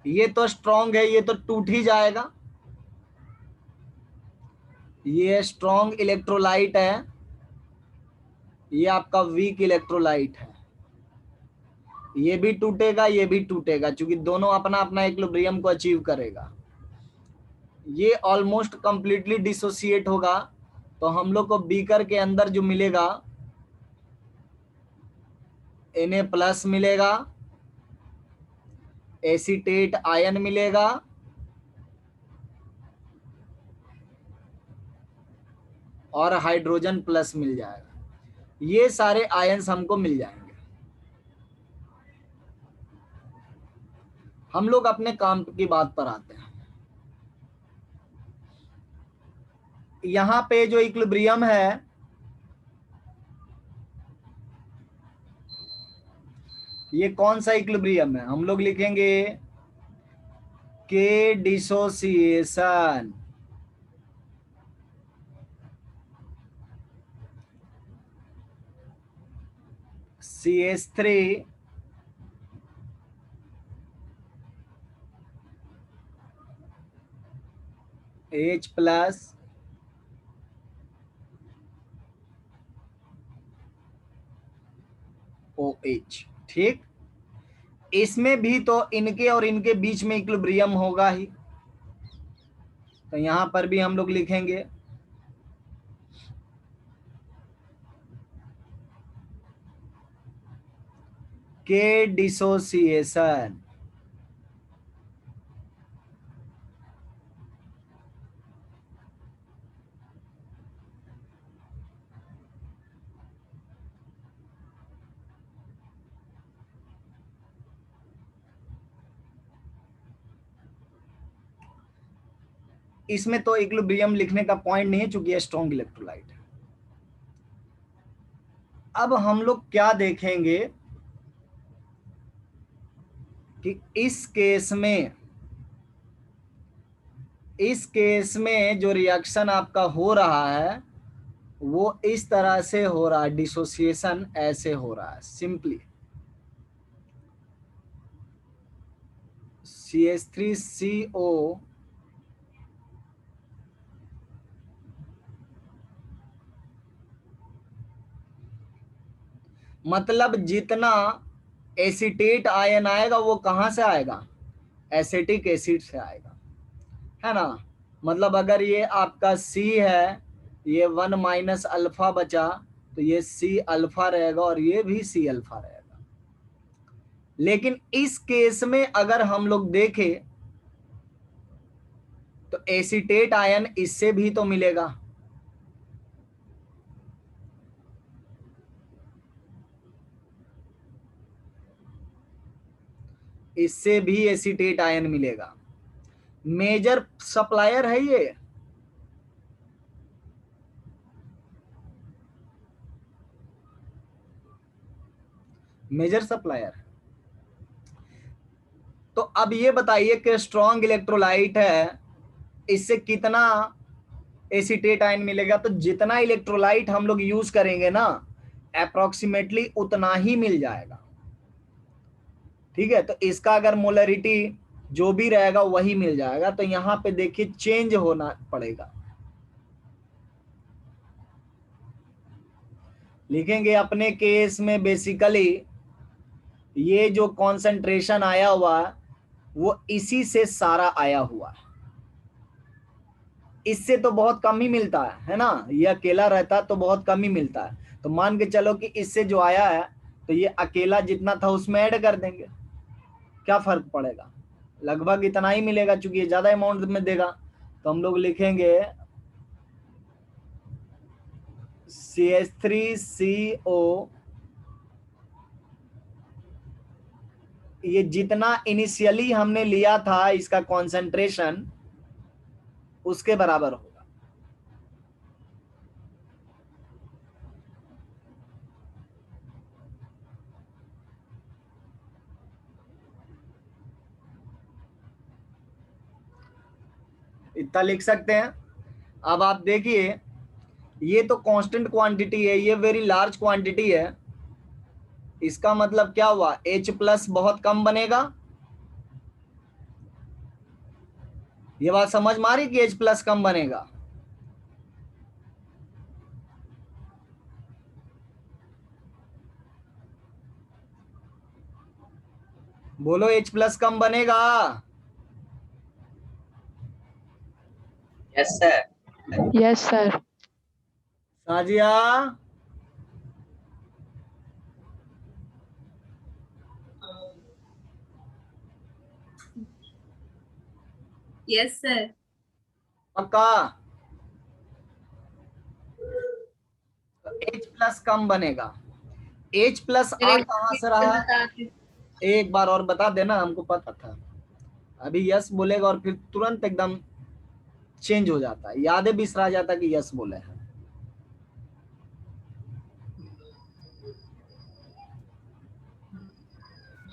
ये तो स्ट्रॉन्ग है, ये तो टूट ही जाएगा। ये स्ट्रॉन्ग इलेक्ट्रोलाइट है, ये आपका वीक इलेक्ट्रोलाइट है, ये भी टूटेगा ये भी टूटेगा, क्योंकि दोनों अपना अपना इक्विलिब्रियम को अचीव करेगा। ये ऑलमोस्ट कंप्लीटली डिसोसिएट होगा, तो हम लोग को बीकर के अंदर जो मिलेगा Na+ मिलेगा, एसीटेट आयन मिलेगा, और हाइड्रोजन प्लस मिल जाएगा। ये सारे आयन्स हमको मिल जाएंगे। हम लोग अपने काम की बात पर आते हैं। यहां पे जो इक्विलिब्रियम है, ये कौन सा इक्विलिब्रियम है? हम लोग लिखेंगे के डिसोसिएशन। CH3 H+ OH। ठीक, इसमें भी तो इनके और इनके बीच में इक्विलिब्रियम होगा ही, तो यहां पर भी हम लोग लिखेंगे के डिसोसिएशन। इसमें तो इक्विलिब्रियम लिखने का पॉइंट नहीं है, चूंकि ये स्ट्रॉन्ग इलेक्ट्रोलाइट है। अब हम लोग क्या देखेंगे कि इस केस में जो रिएक्शन आपका हो रहा है वो इस तरह से हो रहा है, डिसोसिएशन ऐसे हो रहा है। सिंपली CH3CO मतलब जितना एसीटेट आयन आएगा वो कहां से आएगा? एसिटिक एसिड से आएगा, है ना। मतलब अगर ये आपका C है, ये 1 - अल्फा बचा, तो ये C अल्फा रहेगा और ये भी C अल्फा रहेगा। लेकिन इस केस में अगर हम लोग देखें तो एसीटेट आयन इससे भी तो मिलेगा, इससे भी एसीटेट आयन मिलेगा। मेजर सप्लायर है ये, मेजर सप्लायर। तो अब ये बताइए कि स्ट्रॉन्ग इलेक्ट्रोलाइट है, इससे कितना एसीटेट आयन मिलेगा? तो जितना इलेक्ट्रोलाइट हम लोग यूज करेंगे ना, अप्रोक्सीमेटली उतना ही मिल जाएगा। ठीक है, तो इसका अगर मोलरिटी जो भी रहेगा वही मिल जाएगा। तो यहां पे देखिए चेंज होना पड़ेगा। लिखेंगे अपने केस में बेसिकली ये जो कॉन्सेंट्रेशन आया हुआ है वो इसी से सारा आया हुआ है, इससे तो बहुत कम ही मिलता है ना। ये अकेला रहता तो बहुत कम ही मिलता है। तो मान के चलो कि इससे जो आया है तो ये अकेला जितना था उसमें ऐड कर देंगे, क्या फर्क पड़ेगा? लगभग इतना ही मिलेगा, चूंकि ये ज्यादा अमाउंट में देगा। तो हम लोग लिखेंगे CH3CO, ये जितना इनिशियली हमने लिया था इसका कॉन्सेंट्रेशन उसके बराबर होगा। इतना लिख सकते हैं। अब आप देखिए ये तो कांस्टेंट क्वांटिटी है, ये वेरी लार्ज क्वांटिटी है। इसका मतलब क्या हुआ? H+ बहुत कम बनेगा। ये बात समझ में आ रही कि H+ कम बनेगा। बोलो H+ कम बनेगा? Yes sir. Yes sir. Sajiya, yes sir. पक्का? H+ कम बनेगा। H+ आ कहां से रहा? एक बार और बता देना, हमको पता था। अभी यस बोलेगा और फिर तुरंत एकदम चेंज हो जाता है, यादें बिसरा जाता कि यस बोले हैं।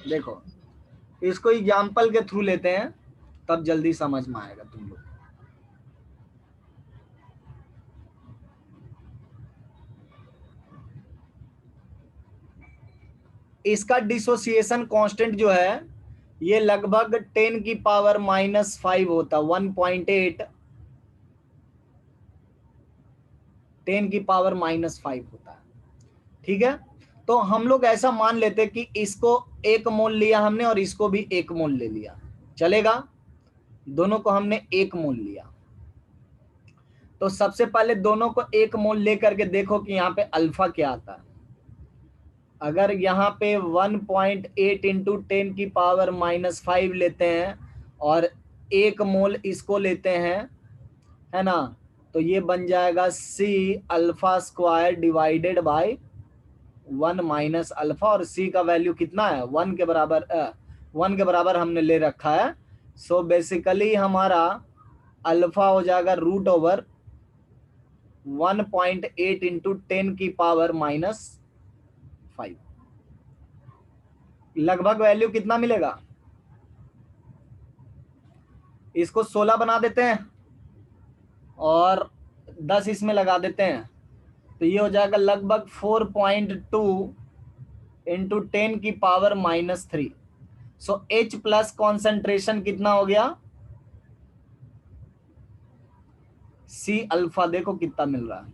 देखो, इसको एग्जाम्पल के थ्रू लेते हैं, तब जल्दी समझ में आएगा तुम लोग। इसका डिसोसिएशन कांस्टेंट जो है ये लगभग 10⁻⁻5 होता, 1.8 10⁻⁻5 होता है। ठीक है, तो हम लोग ऐसा मान लेते कि इसको 1 मोल लिया हमने और इसको भी 1 मोल ले लिया, चलेगा? दोनों को हमने 1 मोल लिया, तो सबसे पहले दोनों को 1 मोल लेकर के देखो कि यहाँ पे अल्फा क्या आता है। अगर यहाँ पे 1.8 इंटू 10⁻⁻5 लेते हैं और 1 मोल इसको लेते हैं, है ना, तो ये बन जाएगा C alpha square divided by 1 minus alpha, और C का वैल्यू कितना है? 1 के बराबर, 1 के बराबर हमने ले रखा है। सो बेसिकली हमारा अल्फा हो जाएगा √1.8 इंटू 10⁻⁻5। लगभग वैल्यू कितना मिलेगा? इसको 16 बना देते हैं और 10 इसमें लगा देते हैं, तो ये हो जाएगा लगभग 4.2 इंटू 10⁻⁻3। सो H+ कॉन्सेंट्रेशन कितना हो गया? C अल्फा देखो कितना मिल रहा है,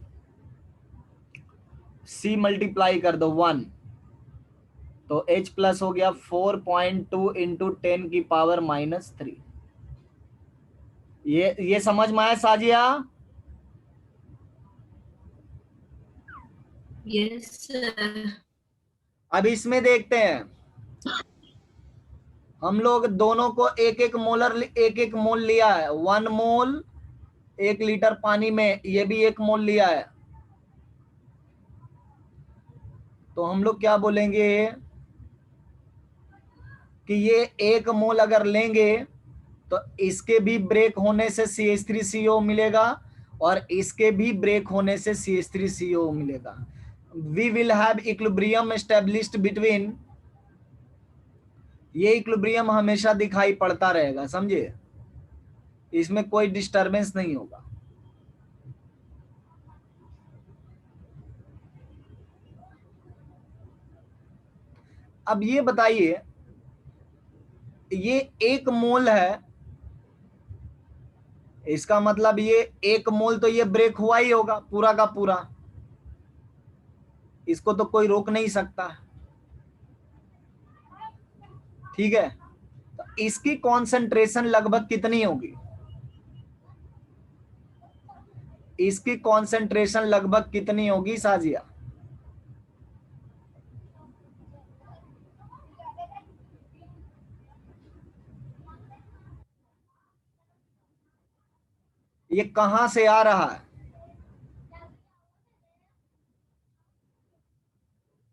C मल्टीप्लाई कर दो 1, तो H+ हो गया 4.2 इंटू 10⁻⁻3। ये समझ में आया साजिया? Yes sir. अब इसमें देखते हैं, हम लोग दोनों को एक एक मोल लिया है। 1 मोल 1 लीटर पानी में, ये भी 1 मोल लिया है, तो हम लोग क्या बोलेंगे कि ये 1 मोल अगर लेंगे तो इसके भी ब्रेक होने से CH3CO मिलेगा और इसके भी ब्रेक होने से CH3CO मिलेगा। We will have equilibrium established between, ये इक्विलिब्रियम हमेशा दिखाई पड़ता रहेगा, समझे? इसमें कोई डिस्टरबेंस नहीं होगा। अब ये बताइए, ये 1 मोल है, इसका मतलब ये 1 मोल तो ये ब्रेक हुआ ही होगा पूरा का पूरा, इसको तो कोई रोक नहीं सकता। ठीक है, तो इसकी कॉन्सेंट्रेशन लगभग कितनी होगी? इसकी कॉन्सेंट्रेशन लगभग कितनी होगी साजिया? ये कहां से आ रहा है?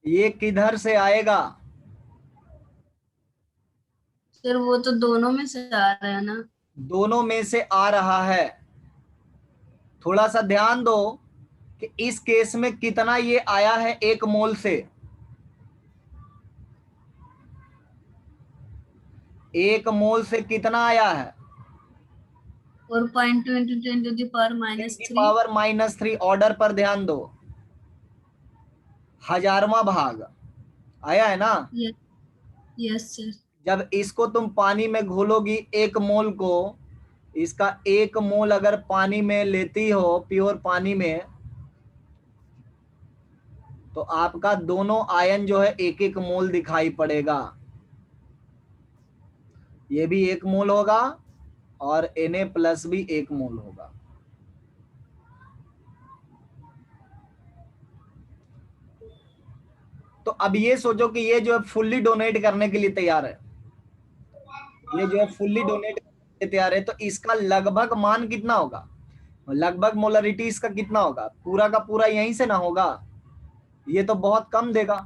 ये किधर से आएगा? सर वो तो दोनों में से आ रहा है ना। दोनों में से आ रहा है। थोड़ा सा ध्यान दो कि इस केस में कितना ये आया है 1 मोल से। 1 मोल से कितना आया है? 4.2 इंटू 10⁻⁻3। ऑर्डर पर ध्यान दो, 1000वां भाग आया है ना? Yes sir. जब इसको तुम पानी में घोलोगी 1 मोल को, इसका 1 मोल अगर पानी में लेती हो, प्योर पानी में, तो आपका दोनों आयन जो है 1 1 मोल दिखाई पड़ेगा। ये भी 1 मोल होगा और Na प्लस भी 1 मोल होगा। तो अब ये सोचो कि ये जो है फुल्ली डोनेट करने के लिए तैयार है, ये जो है फुल्ली डोनेट करने के लिए तैयार है, तो इसका लगभग मान कितना होगा, लगभग मोलरिटी इसका कितना होगा, पूरा का पूरा यहीं से ना होगा, ये तो बहुत कम देगा।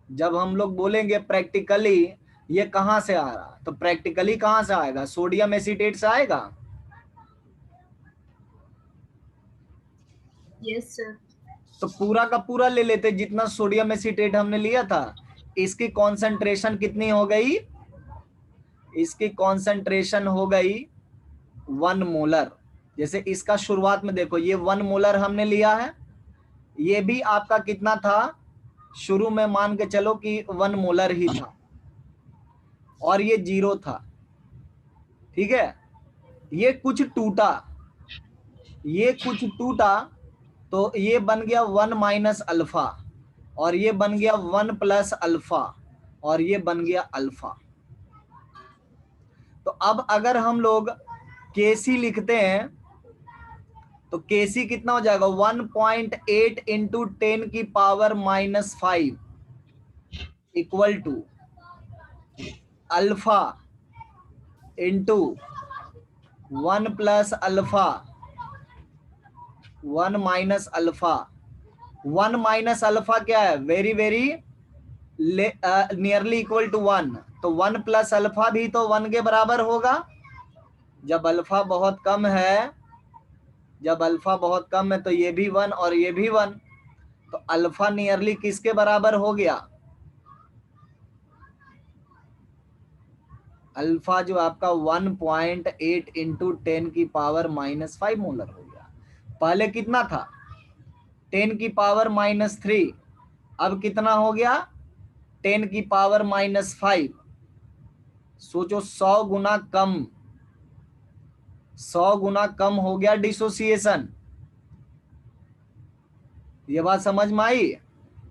जब हम लोग बोलेंगे प्रैक्टिकली ये कहां से आ रहा, तो प्रैक्टिकली कहां से आएगा, सोडियम एसीटेट से आएगा। Yes sir. तो पूरा का पूरा ले लेते, जितना सोडियम एसीटेट हमने लिया था, इसकी कॉन्सेंट्रेशन कितनी हो गई, इसकी कॉन्सेंट्रेशन हो गई 1 मोलर। जैसे इसका शुरुआत में देखो, ये 1 मोलर हमने लिया है, ये भी आपका कितना था, शुरू में मान के चलो कि 1 मोलर ही था, और ये 0 था, ठीक है। ये कुछ टूटा, ये कुछ टूटा, तो ये बन गया 1 माइनस अल्फा, और ये बन गया 1 प्लस अल्फा, और ये बन गया अल्फा। तो अब अगर हम लोग केसी लिखते हैं, तो केसी कितना हो जाएगा, 1.8 इंटू 10 की power minus 5 equal to alpha into 1 plus alpha 1 minus alpha. 1 minus alpha क्या है, very very nearly equal to 1, तो 1 प्लस अल्फा भी तो 1 के बराबर होगा। जब अल्फा बहुत कम है, जब अल्फा बहुत कम है, तो ये भी 1 और ये भी 1, तो अल्फा नियरली किसके बराबर हो गया, अल्फा जो आपका 1.8 इंटू 10 की पावर माइनस 5 मोलर हो गया। पहले कितना था, 10 की पावर माइनस 3, अब कितना हो गया, 10 की पावर माइनस 5। सोचो 100 गुना कम, 100 गुना कम हो गया डिसोसिएशन। ये बात समझ में आई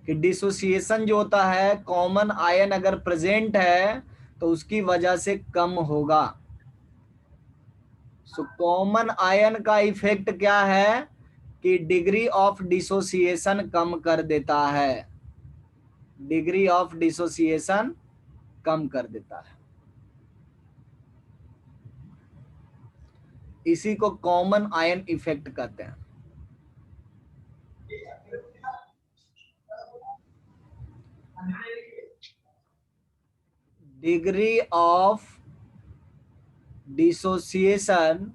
कि डिसोसिएशन जो होता है, कॉमन आयन अगर प्रेजेंट है तो उसकी वजह से कम होगा। सो कॉमन आयन का इफेक्ट क्या है कि डिग्री ऑफ डिसोसिएशन कम कर देता है, डिग्री ऑफ डिसोसिएशन कम कर देता है। इसी को कॉमन आयन इफेक्ट कहते हैं। डिग्री ऑफ डिसोसिएशन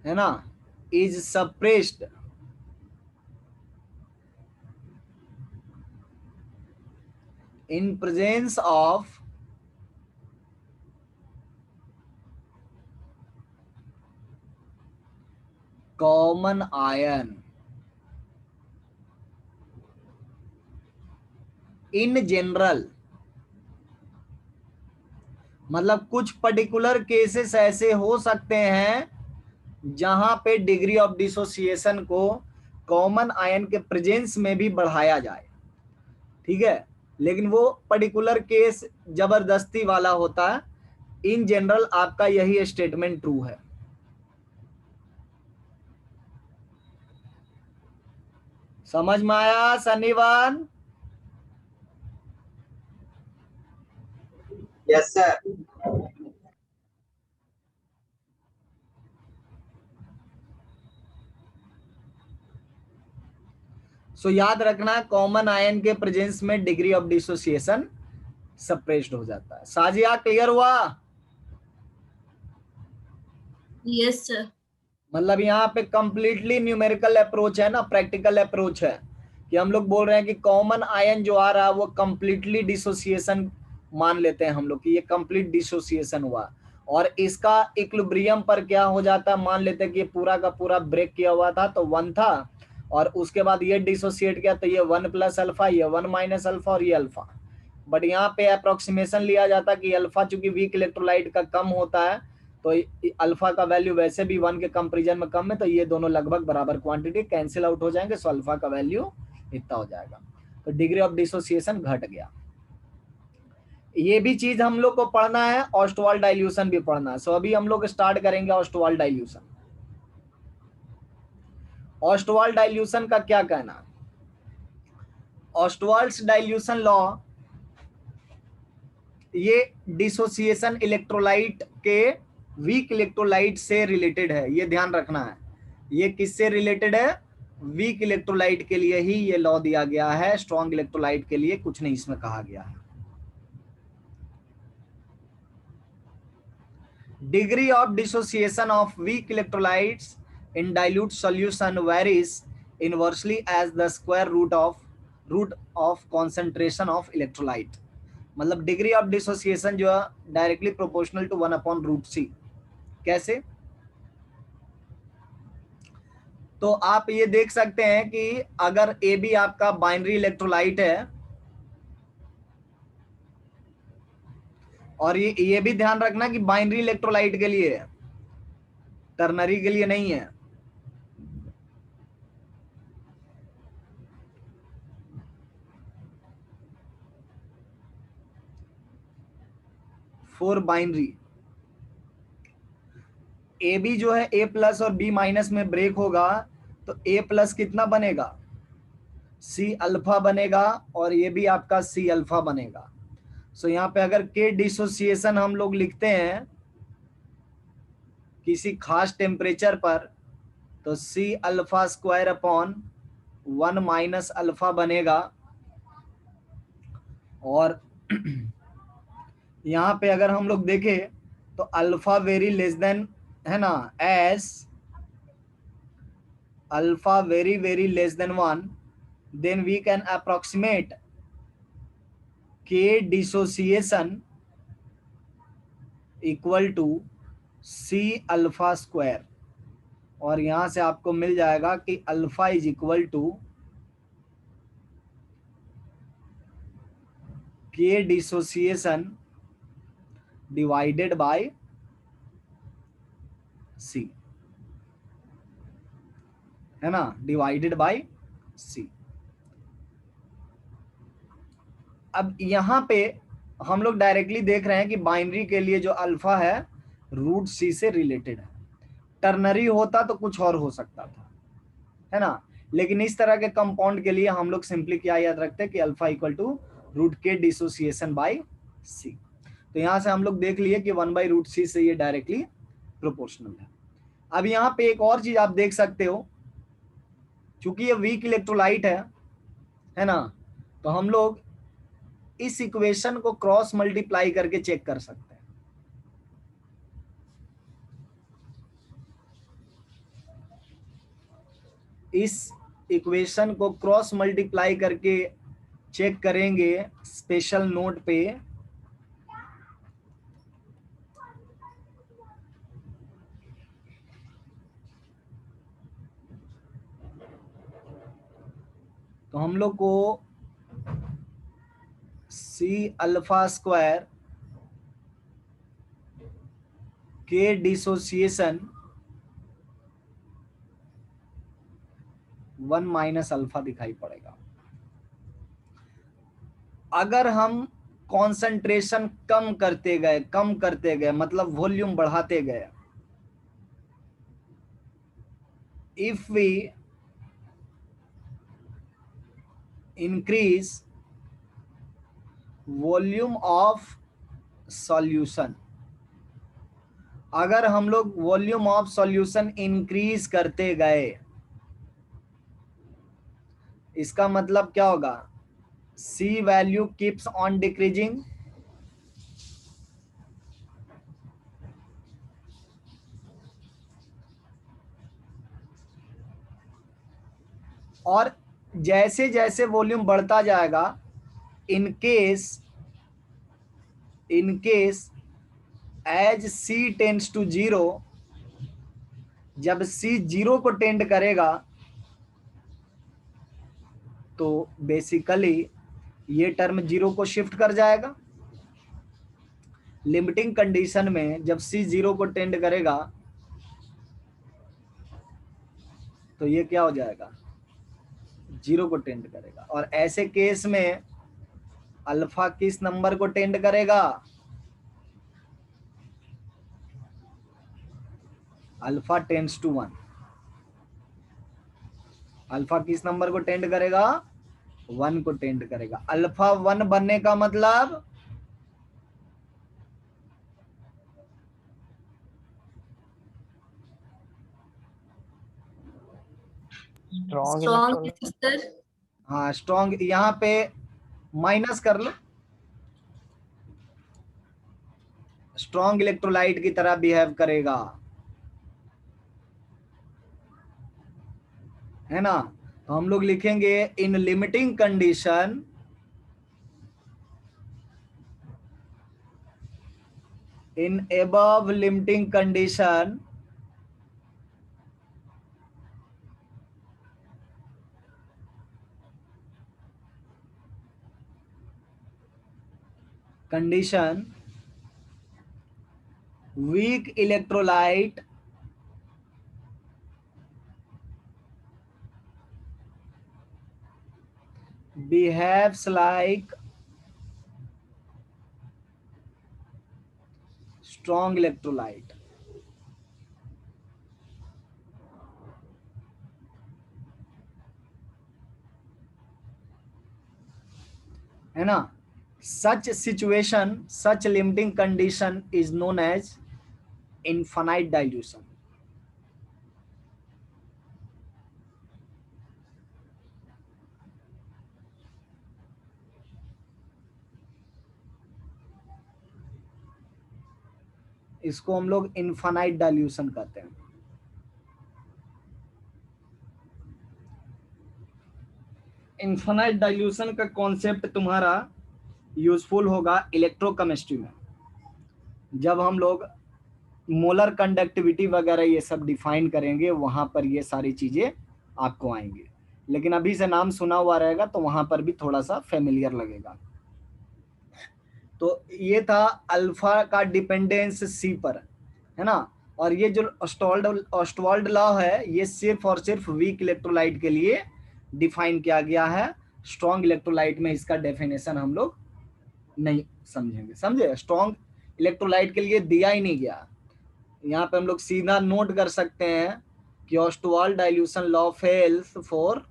है ना, is suppressed in presence of common ion in general। मतलब कुछ पर्टिकुलर केसेस ऐसे हो सकते हैं जहां पे डिग्री ऑफ डिसोसिएशन को कॉमन आयन के प्रेजेंस में भी बढ़ाया जाए, ठीक है, लेकिन वो पर्टिकुलर केस जबरदस्ती वाला होता है। इन जनरल आपका यही स्टेटमेंट ट्रू है। समझ में आया सन्नीवान? Yes sir. सो याद रखना, कॉमन आयन के प्रेजेंस में डिग्री ऑफ डिसोसिएशन सप्रेस्ड हो जाता है। साजिया क्लियर हुआ? Yes sir. मतलब यहाँ पे कंप्लीटली न्यूमेरिकल अप्रोच है ना, प्रैक्टिकल अप्रोच है, कि हम लोग बोल रहे हैं कि कॉमन आयन जो आ रहा है वो कंप्लीटली डिसोसिएशन मान लेते हैं हम लोग कि ये कंप्लीट डिसोसिएशन हुआ, और इसका इक्विलिब्रियम पर क्या हो जाता है, मान लेते हैं कि ये पूरा का पूरा ब्रेक किया हुआ था, तो 1 था, और उसके बाद ये डिसोसिएट किया, तो ये 1 प्लस अल्फा, ये 1 माइनस अल्फा, और ये अल्फा। बट यहाँ पे अप्रोक्सीमेशन लिया जाता है कि अल्फा चूंकि वीक इलेक्ट्रोलाइट का कम होता है, तो अल्फा का वैल्यू वैसे भी 1 के कंपेरिजन में कम है, तो ये दोनों लगभग बराबर क्वांटिटी कैंसिल आउट हो जाएंगे, सो अल्फा का वैल्यू इतना हो जाएगा। तो डिग्री ऑफ डिसोसिएशन घट गया। ये भी चीज हम लोग को पढ़ना है, ऑस्टवाल्ड डाइल्यूशन भी पढ़ना है। सो अभी हम लोग स्टार्ट करेंगे ऑस्टवाल्ड डाइल्यूशन। ऑस्टवाल्ड डाइल्यूशन का क्या कहना? ऑस्टवाल्ड्स डाइल्यूशन लॉ ये डिसोसिएशन इलेक्ट्रोलाइट के वीक इलेक्ट्रोलाइट से रिलेटेड है, ये ध्यान रखना है। ये किससे रिलेटेड है? वीक इलेक्ट्रोलाइट के लिए ही ये लॉ दिया गया है, स्ट्रॉन्ग इलेक्ट्रोलाइट के लिए कुछ नहीं इसमें कहा गया है। Degree of dissociation of weak electrolytes in dilute solution varies inversely as the square root of concentration of electrolyte। मतलब डिग्री ऑफ डिसोसिएशन जो है डायरेक्टली प्रोपोर्शनल टू 1/√c। कैसे? तो आप ये देख सकते हैं कि अगर ए बी आपका बाइनरी इलेक्ट्रोलाइट है, और ये भी ध्यान रखना कि बाइनरी इलेक्ट्रोलाइट के लिए है, टर्नरी के लिए नहीं है। फोर बाइनरी ए बी जो है ए प्लस और बी माइनस में ब्रेक होगा, तो ए प्लस कितना बनेगा? सी अल्फा बनेगा, और ये भी आपका सी अल्फा बनेगा। सो यहाँ पे अगर के डिसोसिएशन हम लोग लिखते हैं किसी खास टेम्परेचर पर, तो C alpha square upon 1 minus alpha बनेगा। और यहाँ पे अगर हम लोग देखें तो अल्फा वेरी लेस देन, है ना, S alpha very very less than 1, then we can approximate k dissociation equal to c alpha square. और यहां से आपको मिल जाएगा कि alpha is equal to k dissociation divided by c, है ना, डिवाइडेड बाय c। अब यहाँ पे हम लोग डायरेक्टली देख रहे हैं कि बाइनरी के लिए जो अल्फा है √c से रिलेटेड है। टर्नरी होता तो कुछ और हो सकता था, है ना, लेकिन इस तरह के कंपाउंड के लिए हम लोग सिंपली क्या याद रखते हैं कि alpha equal to √k dissociation by c। तो यहां से हम लोग देख लिए कि 1/√c से ये डायरेक्टली प्रोपोर्शनल है। अब यहाँ पे एक और चीज आप देख सकते हो, चूंकि ये वीक इलेक्ट्रोलाइट है ना, तो हम लोग इस इक्वेशन को क्रॉस मल्टीप्लाई करके चेक कर सकते हैं। इस इक्वेशन को क्रॉस मल्टीप्लाई करके चेक करेंगे स्पेशल नोट पे। तो हम लोग को सी अल्फा स्क्वायर के डिसोसिएशन 1 माइनस अल्फा दिखाई पड़ेगा। अगर हम कॉन्सेंट्रेशन कम करते गए मतलब वॉल्यूम बढ़ाते गए, if we increase volume of solution, अगर हम लोग वॉल्यूम ऑफ सॉल्यूशन इंक्रीज करते गए, इसका मतलब क्या होगा? C value keeps on decreasing, और जैसे जैसे वॉल्यूम बढ़ता जाएगा, in case as C tends to 0, जब सी 0 को टेंड करेगा तो बेसिकली ये टर्म 0 को शिफ्ट कर जाएगा। लिमिटिंग कंडीशन में जब C 0 को टेंड करेगा तो ये क्या हो जाएगा, 0 को टेंड करेगा। और ऐसे केस में अल्फा किस नंबर को टेंड करेगा, अल्फा टेंड्स टू 1। अल्फा किस नंबर को टेंड करेगा, 1 को टेंड करेगा। अल्फा 1 बनने का मतलब स्ट्रॉन्ग स्ट्रॉन्ग इलेक्ट्रोलाइट। रेजिस्टर। हाँ स्ट्रॉन्ग, यहाँ पे माइनस कर लो, स्ट्रॉन्ग इलेक्ट्रोलाइट की तरह बिहेव करेगा, है ना। तो हम लोग लिखेंगे इन लिमिटिंग कंडीशन, इन above limiting condition weak electrolyte behaves like strong electrolyte, है ना। such situation, such limiting condition is known as infinite dilution। इसको हम लोग इनफाइनाइट डाइल्यूशन कहते हैं। इनफाइनाइट डाइल्यूशन का कॉन्सेप्ट तुम्हारा यूजफुल होगा इलेक्ट्रोकेमिस्ट्री में, जब हम लोग मोलर कंडक्टिविटी वगैरह ये सब डिफाइन करेंगे, वहां पर ये सारी चीजें आपको आएंगे। लेकिन अभी से नाम सुना हुआ रहेगा तो वहां पर भी थोड़ा सा फेमिलियर लगेगा। तो ये था अल्फा का डिपेंडेंस सी पर, है ना। और ये जो ऑस्टवाल्ड लॉ है, ये सिर्फ और सिर्फ वीक इलेक्ट्रोलाइट के लिए डिफाइन किया गया है। स्ट्रॉन्ग इलेक्ट्रोलाइट में इसका डेफिनेशन हम लोग नहीं समझेंगे, समझे। स्ट्रॉन्ग इलेक्ट्रोलाइट के लिए दिया ही नहीं गया। यहाँ पे हम लोग सीधा नोट कर सकते हैं कि Ostwald dilution law fails for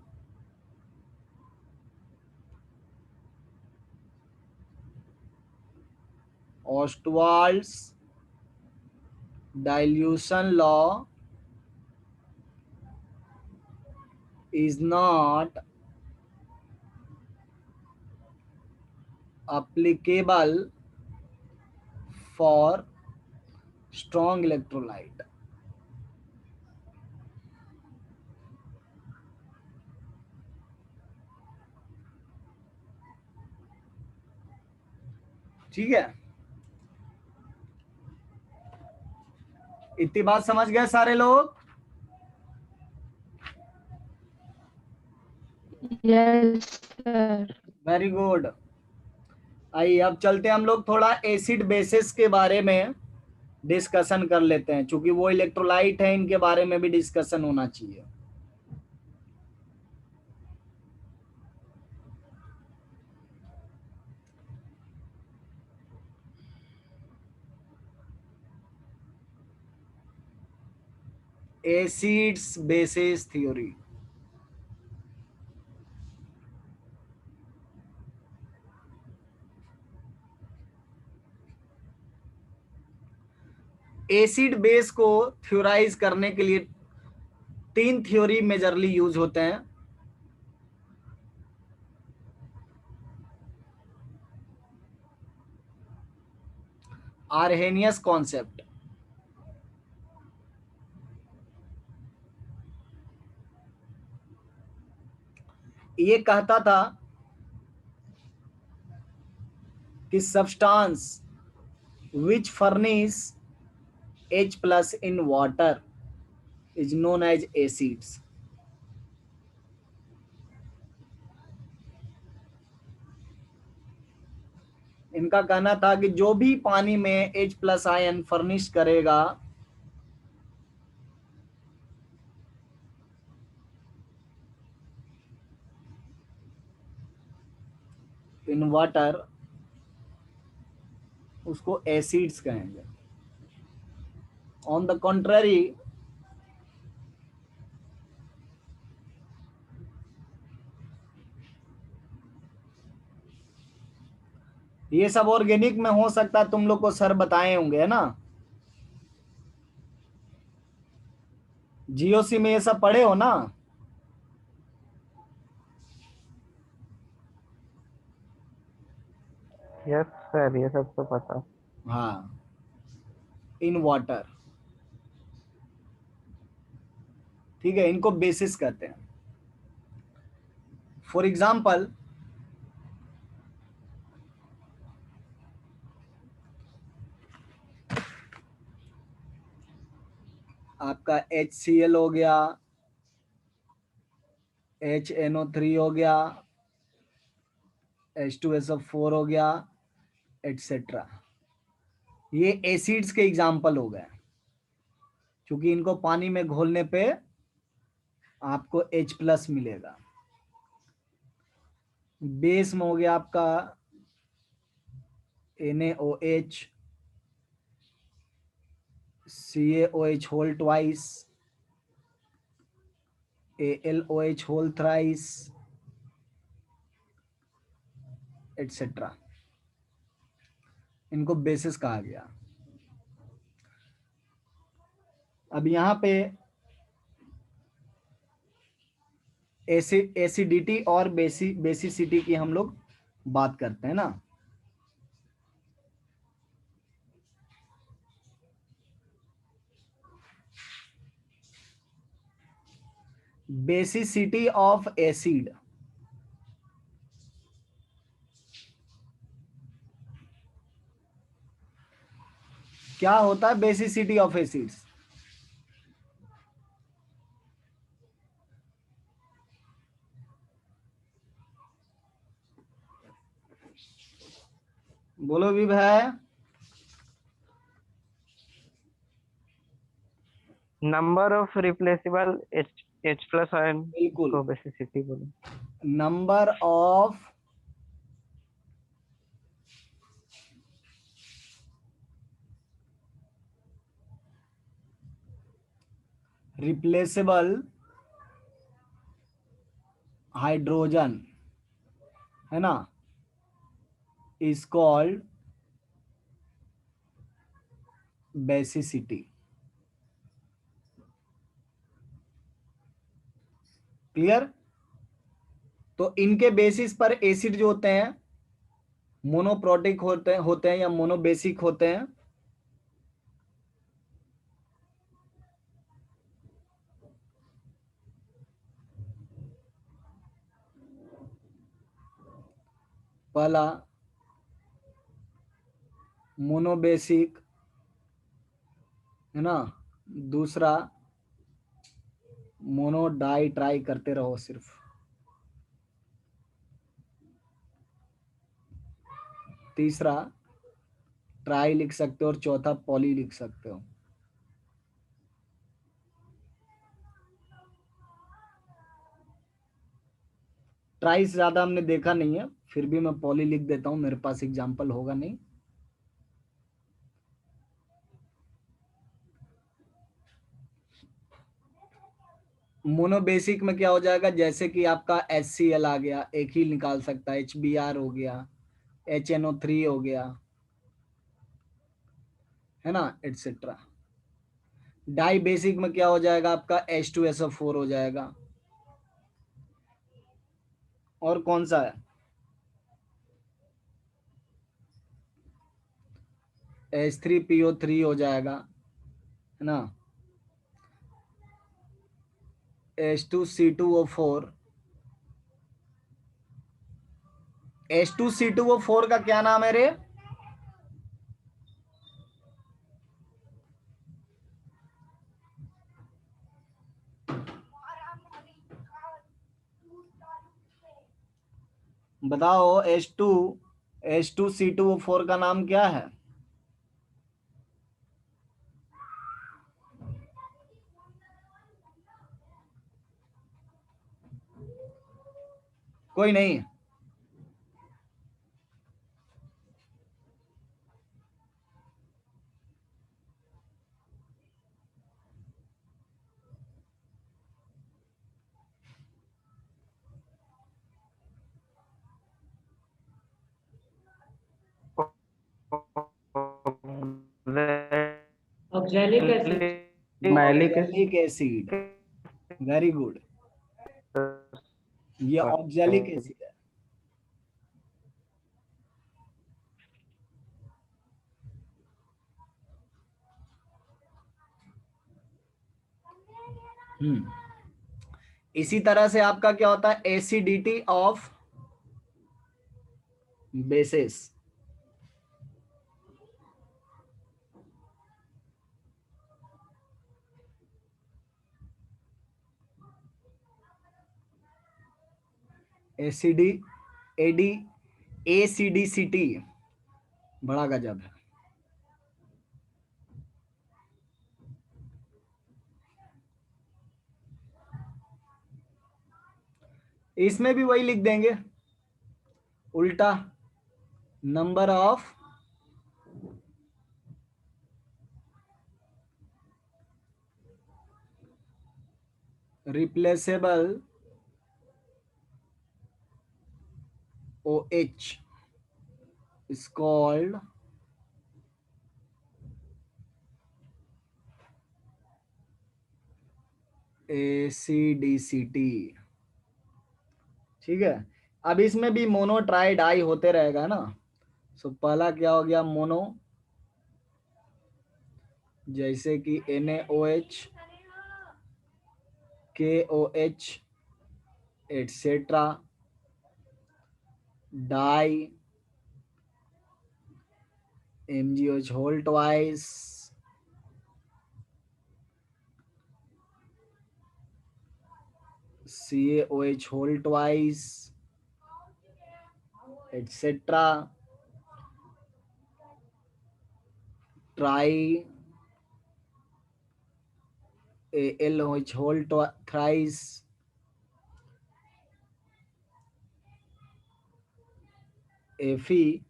Ostwald's dilution law is not applicable for strong electrolyte। ठीक है, इतनी बात समझ गए सारे लोग। Yes sir. Very good. आइए अब चलते हैं हम लोग थोड़ा एसिड बेसिस के बारे में डिस्कशन कर लेते हैं, क्योंकि वो इलेक्ट्रोलाइट है, इनके बारे में भी डिस्कशन होना चाहिए। Acids bases theory, acid base को थ्योराइज करने के लिए 3 थ्योरी मेजरली यूज होते हैं। आर्हेनियस कॉन्सेप्ट, ये कहता था कि substance which furnish H plus in water is known as acids। इनका कहना था कि जो भी पानी में H प्लस आयन फर्निश करेगा इन वाटर उसको एसिड्स कहेंगे। ऑन द कॉन्ट्ररी ये सब ऑर्गेनिक में हो सकता है, तुम लोग को सर बताए होंगे, है ना। जीओसी में ये सब पढ़े हो ना। यस सर, ये सब तो पता। हाँ, इन वाटर, ठीक है, इनको बेसिस कहते हैं। फॉर एग्जाम्पल आपका HCl हो गया, HNO3 हो गया, H2SO4 हो गया, एटसेट्रा। ये एसिड्स के एग्जाम्पल हो गए, क्योंकि इनको पानी में घोलने पे आपको H प्लस मिलेगा। बेस में हो गया आपका NaOH, CaOH whole twice, AlOH whole thrice, etcetera. इनको बेसिस कहा गया। अब यहाँ पे एसिडिटी और बेसिसिटी की हम लोग बात करते हैं ना। बेसिसिटी ऑफ एसिड, क्या होता है बेसिसिटी ऑफ एसिड्स? बोलो भी भाई। Number of replaceable H plus ion बिल्कुल, को बेसिसिटी बोले। नंबर ऑफ रिप्लेसेबल हाइड्रोजन, है ना, इज कॉल्ड बेसिसिटी। क्लियर? तो इनके बेसिस पर एसिड जो होते हैं मोनोप्रोटिक होते हैं या मोनोबेसिक होते हैं। पहला मोनोबेसिक, है ना, दूसरा मोनो डाई ट्राई करते रहो सिर्फ, तीसरा ट्राई लिख सकते हो और चौथा पॉली लिख सकते हो। ट्राई से ज्यादा हमने देखा नहीं है, फिर भी मैं पॉली लिख देता हूं, मेरे पास एग्जाम्पल होगा नहीं। मोनोबेसिक में क्या हो जाएगा, जैसे कि आपका HCl आ गया, एक ही निकाल सकता है, HBr हो गया, HNO3 हो गया, है ना, एटसेट्रा। डाई बेसिक में क्या हो जाएगा आपका H2SO4 हो जाएगा। और कौन सा है, H3PO3 हो जाएगा, है ना, H2C2O4। H2C2O4 का क्या नाम है रे? बताओ। H2 H2C2O4 का नाम क्या है? कोई नहीं। Oxalic acid. Malic oxalic acid, very good, ये ऑक्सैलिक एसिड है। इसी तरह से आपका क्या होता है, एसिडिटी ऑफ बेसिस। एसिडी एडी एसिडिसिटी बड़ा गजब है। इसमें भी वही लिख देंगे, उल्टा number of replaceable OH is called acidicity. ठीक है, अब इसमें भी मोनो ट्राई डाई होते रहेगा ना। सो पहला क्या हो गया, मोनो, जैसे कि NaOH, KOH etcetera. Di MgOH whole twice, CaOH whole twice etcetera. Tri AlOH whole thrice, FeOH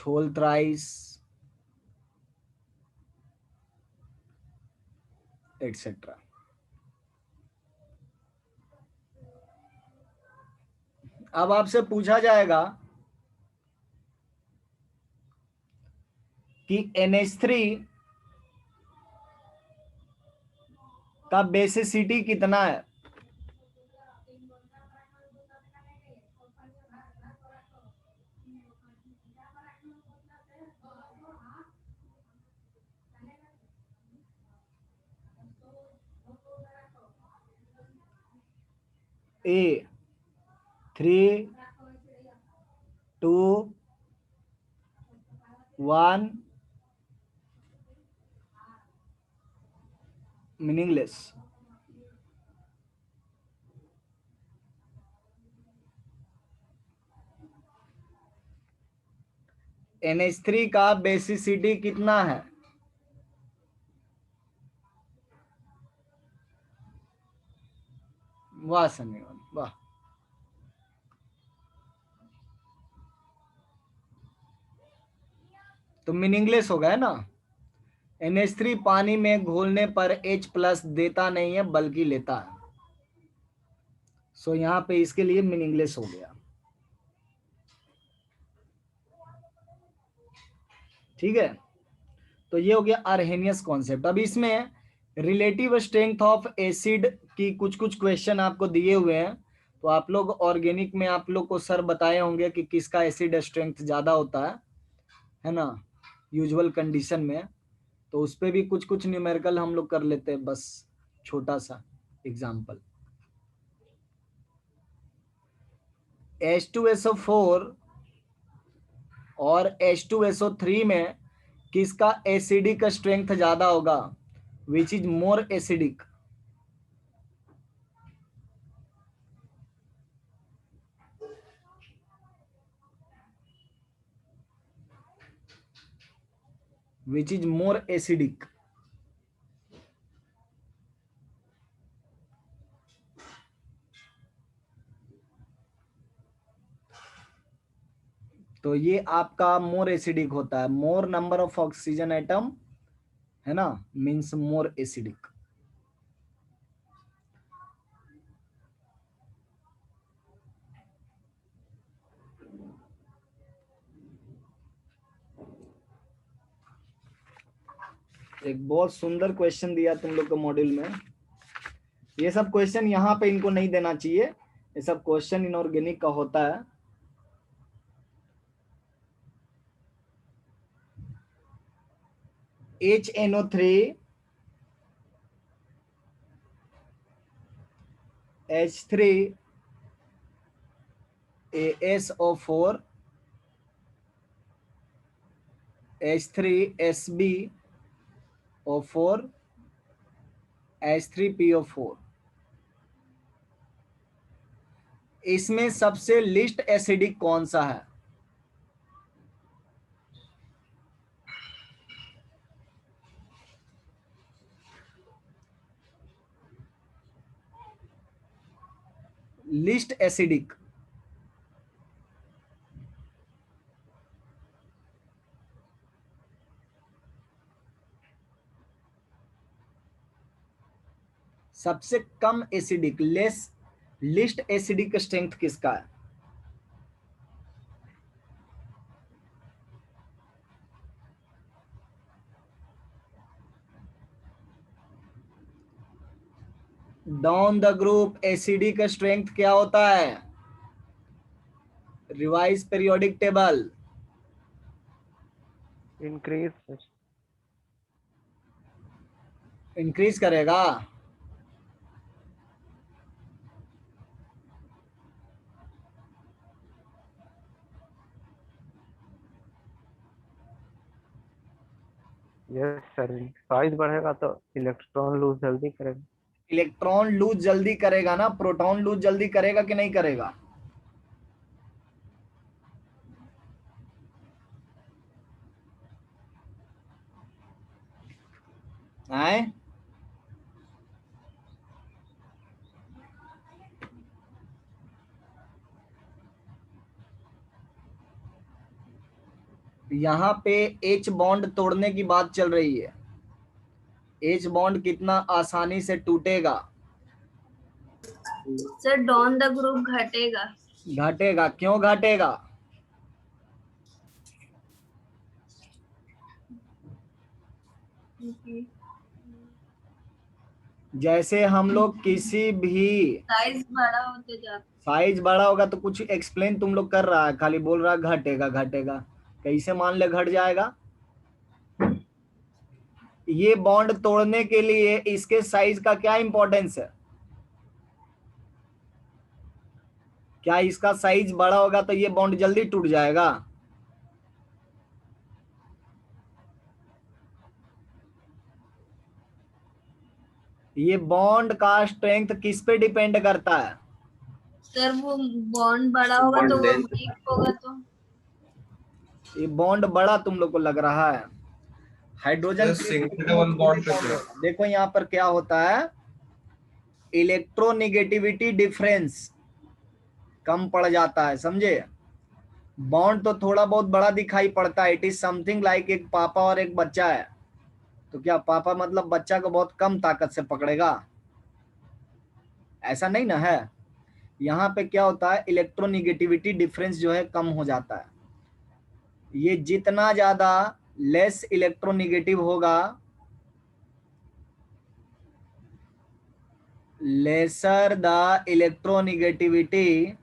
whole thrice etcetera. अब आपसे पूछा जाएगा कि NH3 का बेसिसिटी कितना है। A 3 2 1 meaningless. NH3 का बेसिसिटी कितना है? वाह सनी, वाह। तो मीनिंगलेस हो गया ना। NH3 पानी में घोलने पर H+ देता नहीं है बल्कि लेता है। सो यहाँ पे इसके लिए मीनिंगलेस हो गया। ठीक है, तो ये हो गया अर्हेनियस कॉन्सेप्ट। अब इसमें रिलेटिव स्ट्रेंथ ऑफ एसिड की कुछ कुछ क्वेश्चन आपको दिए हुए हैं। तो आप लोग ऑर्गेनिक में आप लोग को सर बताए होंगे कि किसका एसिड स्ट्रेंथ ज्यादा होता है ना, यूजुअल कंडीशन में। तो उस पर भी कुछ कुछ न्यूमेरिकल हम लोग कर लेते हैं, बस छोटा सा एग्जाम्पल। H2SO4 और H2SO3 में किसका एसिडिक स्ट्रेंथ ज्यादा होगा, which is more acidic? Which is more acidic? तो ये आपका मोर एसिडिक होता है, मोर नंबर ऑफ ऑक्सीजन एटम, है ना, मीन्स मोर एसिडिक। एक बहुत सुंदर क्वेश्चन दिया तुम लोग को मॉड्यूल में। ये सब क्वेश्चन यहाँ पे इनको नहीं देना चाहिए, ये सब क्वेश्चन इनऑर्गेनिक का होता है। HNO3 H3 ASO4 H3SB O4 H3PO4, इसमें सबसे लिस्ट एसिडिक कौन सा है? Least acidic. सबसे कम acidic, less least acidic strength किसका है? Down the group acidic strength क्या होता है? Revise periodic table. Increase. Increase करेगा। यस सर, साइज बढ़ेगा तो इलेक्ट्रॉन लूज जल्दी करेगा। इलेक्ट्रॉन लूज जल्दी करेगा ना, प्रोटॉन लूज जल्दी करेगा कि नहीं करेगा? आए? यहाँ पे H बॉन्ड तोड़ने की बात चल रही है। H बॉन्ड कितना आसानी से टूटेगा? सर डाउन द ग्रुप घटेगा। घटेगा। क्यों घटेगा? जैसे हम लोग किसी भी साइज बड़ा होते जाता। साइज बड़ा होगा तो कुछ एक्सप्लेन तुम लोग कर रहा है, खाली बोल रहा है घटेगा घटेगा, कैसे मान ले घट जाएगा? ये बॉन्ड तोड़ने के लिए इसके साइज का क्या इंपॉर्टेंस है? क्या इसका साइज बड़ा होगा तो ये बॉन्ड जल्दी टूट जाएगा? ये बॉन्ड का स्ट्रेंथ किस पे डिपेंड करता है? सर वो बॉन्ड बड़ा होगा तो वो वीक होगा तो। ये बॉन्ड बड़ा तुम लोग को लग रहा है, हाइड्रोजन सिंगल डबल बॉन्ड पे क्या? देखो यहाँ पर क्या होता है, इलेक्ट्रोनिगेटिविटी डिफरेंस कम पड़ जाता है, समझे? बॉन्ड तो थोड़ा बहुत बड़ा दिखाई पड़ता है, इट इज समथिंग लाइक एक पापा और एक बच्चा है, तो क्या पापा मतलब बच्चा को बहुत कम ताकत से पकड़ेगा? ऐसा नहीं ना है। यहाँ पे क्या होता है, इलेक्ट्रोनिगेटिविटी डिफरेंस जो है कम हो जाता है। ये जितना ज्यादा लेस इलेक्ट्रोनिगेटिव होगा, लेसर द इलेक्ट्रोनिगेटिविटी,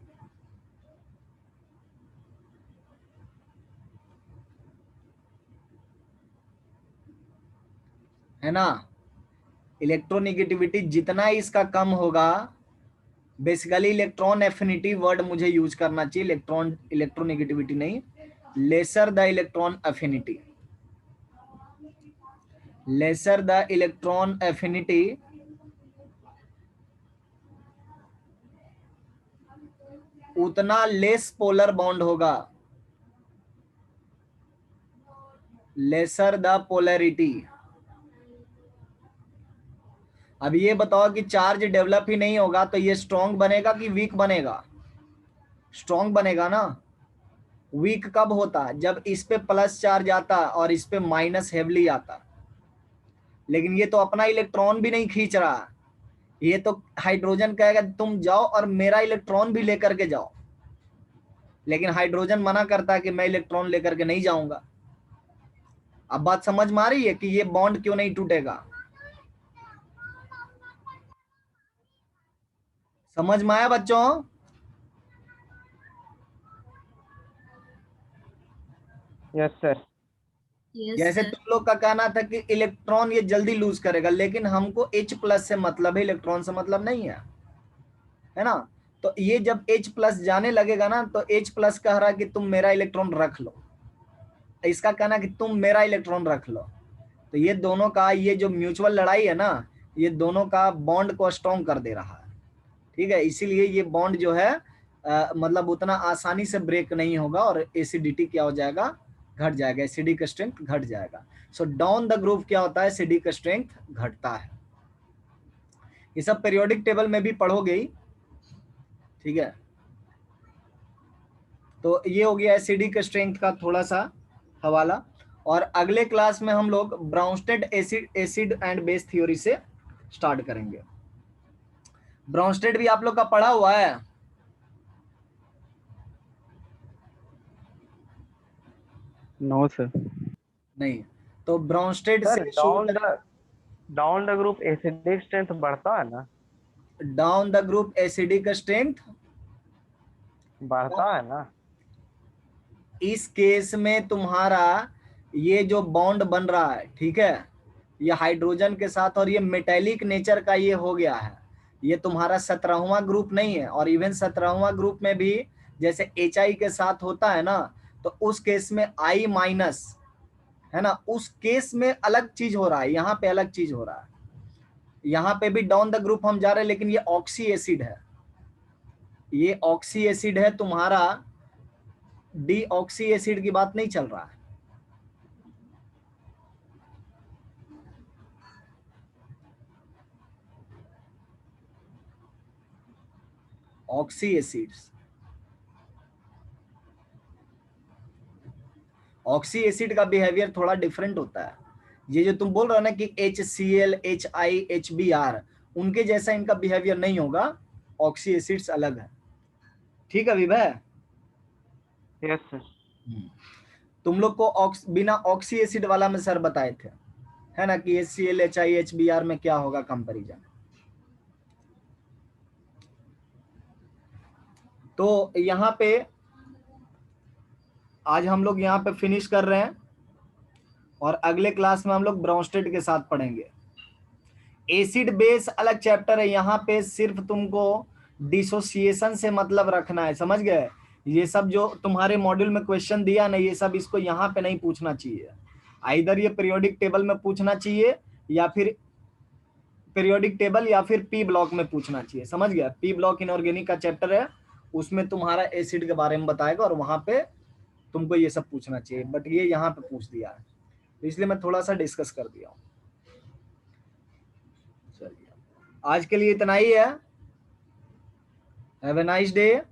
है ना, इलेक्ट्रोनिगेटिविटी जितना इसका कम होगा, बेसिकली इलेक्ट्रॉन एफिनिटी वर्ड मुझे यूज करना चाहिए, इलेक्ट्रॉन इलेक्ट्रोनिगेटिविटी नहीं, lesser the electron affinity, lesser the electron affinity, उतना लेस पोलर बॉन्ड होगा। Lesser the polarity. अब ये बताओ कि चार्ज डेवलप ही नहीं होगा तो ये स्ट्रॉन्ग बनेगा कि वीक बनेगा? स्ट्रॉन्ग बनेगा ना। वीक कब होता? जब इस पे प्लस चार्ज आता और इस पे माइनस हेवली आता। लेकिन ये तो अपना इलेक्ट्रॉन भी नहीं खींच रहा, ये तो हाइड्रोजन कहेगा तुम जाओ और मेरा इलेक्ट्रॉन भी लेकर के जाओ, लेकिन हाइड्रोजन मना करता है कि मैं इलेक्ट्रॉन लेकर के नहीं जाऊंगा। अब बात समझ में आ रही है कि ये बॉन्ड क्यों नहीं टूटेगा? समझ में आया बच्चों? Yes sir. यस जैसे सर। तुम लोग का कहना था कि इलेक्ट्रॉन ये जल्दी लूज करेगा, लेकिन हमको H प्लस से मतलब है, इलेक्ट्रॉन से मतलब नहीं है ना। तो ये जब H प्लस जाने लगेगा ना तो H प्लस कह रहा है कि तुम मेरा इलेक्ट्रॉन रख लो, इसका कहना कि तुम मेरा इलेक्ट्रॉन रख लो। तो ये दोनों का ये जो म्यूचुअल लड़ाई है ना, ये दोनों का बॉन्ड को स्ट्रॉन्ग कर दे रहा है। ठीक है, इसीलिए ये बॉन्ड जो है मतलब उतना आसानी से ब्रेक नहीं होगा और एसिडिटी क्या हो जाएगा? घट जाएगा, एसिडिक स्ट्रेंथ घट जाएगा। सो डाउन द ग्रुप क्या होता है? एसिडिक स्ट्रेंथ घटता है। ये सब पीरियोडिक टेबल में भी पढ़ोगे ही। ठीक है, तो ये हो गया एसिडिक स्ट्रेंथ का थोड़ा सा हवाला। और अगले क्लास में हम लोग Bronsted acid and base theory से स्टार्ट करेंगे। ब्राउनस्टेड भी आप लोग का पढ़ा हुआ है? No sir. नहीं, तो ब्राउनस्टेड सर से शुरू down the group acidic strength बढ़ता है ना? Down the group acidic strength बढ़ता है ना? इस केस में तुम्हारा ये जो बॉन्ड बन रहा है, ठीक है, ये हाइड्रोजन के साथ और ये मेटेलिक नेचर का ये हो गया है। ये तुम्हारा 17वां ग्रुप नहीं है। और इवन 17वां ग्रुप में भी जैसे HI के साथ होता है ना, तो उस केस में I माइनस है ना, उस केस में अलग चीज हो रहा है, यहाँ पे अलग चीज हो रहा है। यहाँ पे भी डाउन द ग्रुप हम जा रहे हैं, लेकिन ये ऑक्सी एसिड है, ये ऑक्सी एसिड है तुम्हारा, डी ऑक्सी एसिड की बात नहीं चल रहा है। ऑक्सी एसिड्स, ऑक्सी एसिड का बिहेवियर थोड़ा डिफरेंट होता है। ये जो तुम बोल रहे हो ना कि HCl, HI, HBr, उनके जैसा इनका बिहेवियर नहीं होगा। ऑक्सी एसिड्स अलग है। ठीक है विभय? Yes sir. तुम लोग को बिना ऑक्सी एसिड वाला में सर बताए थे, है ना, कि HCl, HI, HBr में क्या होगा कंपैरिजन। तो यहाँ पे आज हम लोग यहाँ पे फिनिश कर रहे हैं और अगले क्लास में हम लोग ब्राउनस्टेड के साथ पढ़ेंगे। एसिड बेस अलग चैप्टर है, यहाँ पे सिर्फ तुमको डिसोसिएशन से मतलब रखना है, समझ गए? ये सब जो तुम्हारे मॉड्यूल में क्वेश्चन दिया ना, ये सब इसको यहाँ पे नहीं पूछना चाहिए। आइदर ये पीरियोडिक टेबल में पूछना चाहिए या फिर पीरियोडिक टेबल या फिर पी ब्लॉक में पूछना चाहिए, समझ गया? पी ब्लॉक इनऑर्गेनिक का चैप्टर है, उसमें तुम्हारा एसिड के बारे में बताएगा और वहां पे तुमको ये सब पूछना चाहिए, बट ये यहाँ पे पूछ दिया है, तो इसलिए मैं थोड़ा सा डिस्कस कर दिया हूँ। चलिए, आज के लिए इतना ही है। Have a nice day.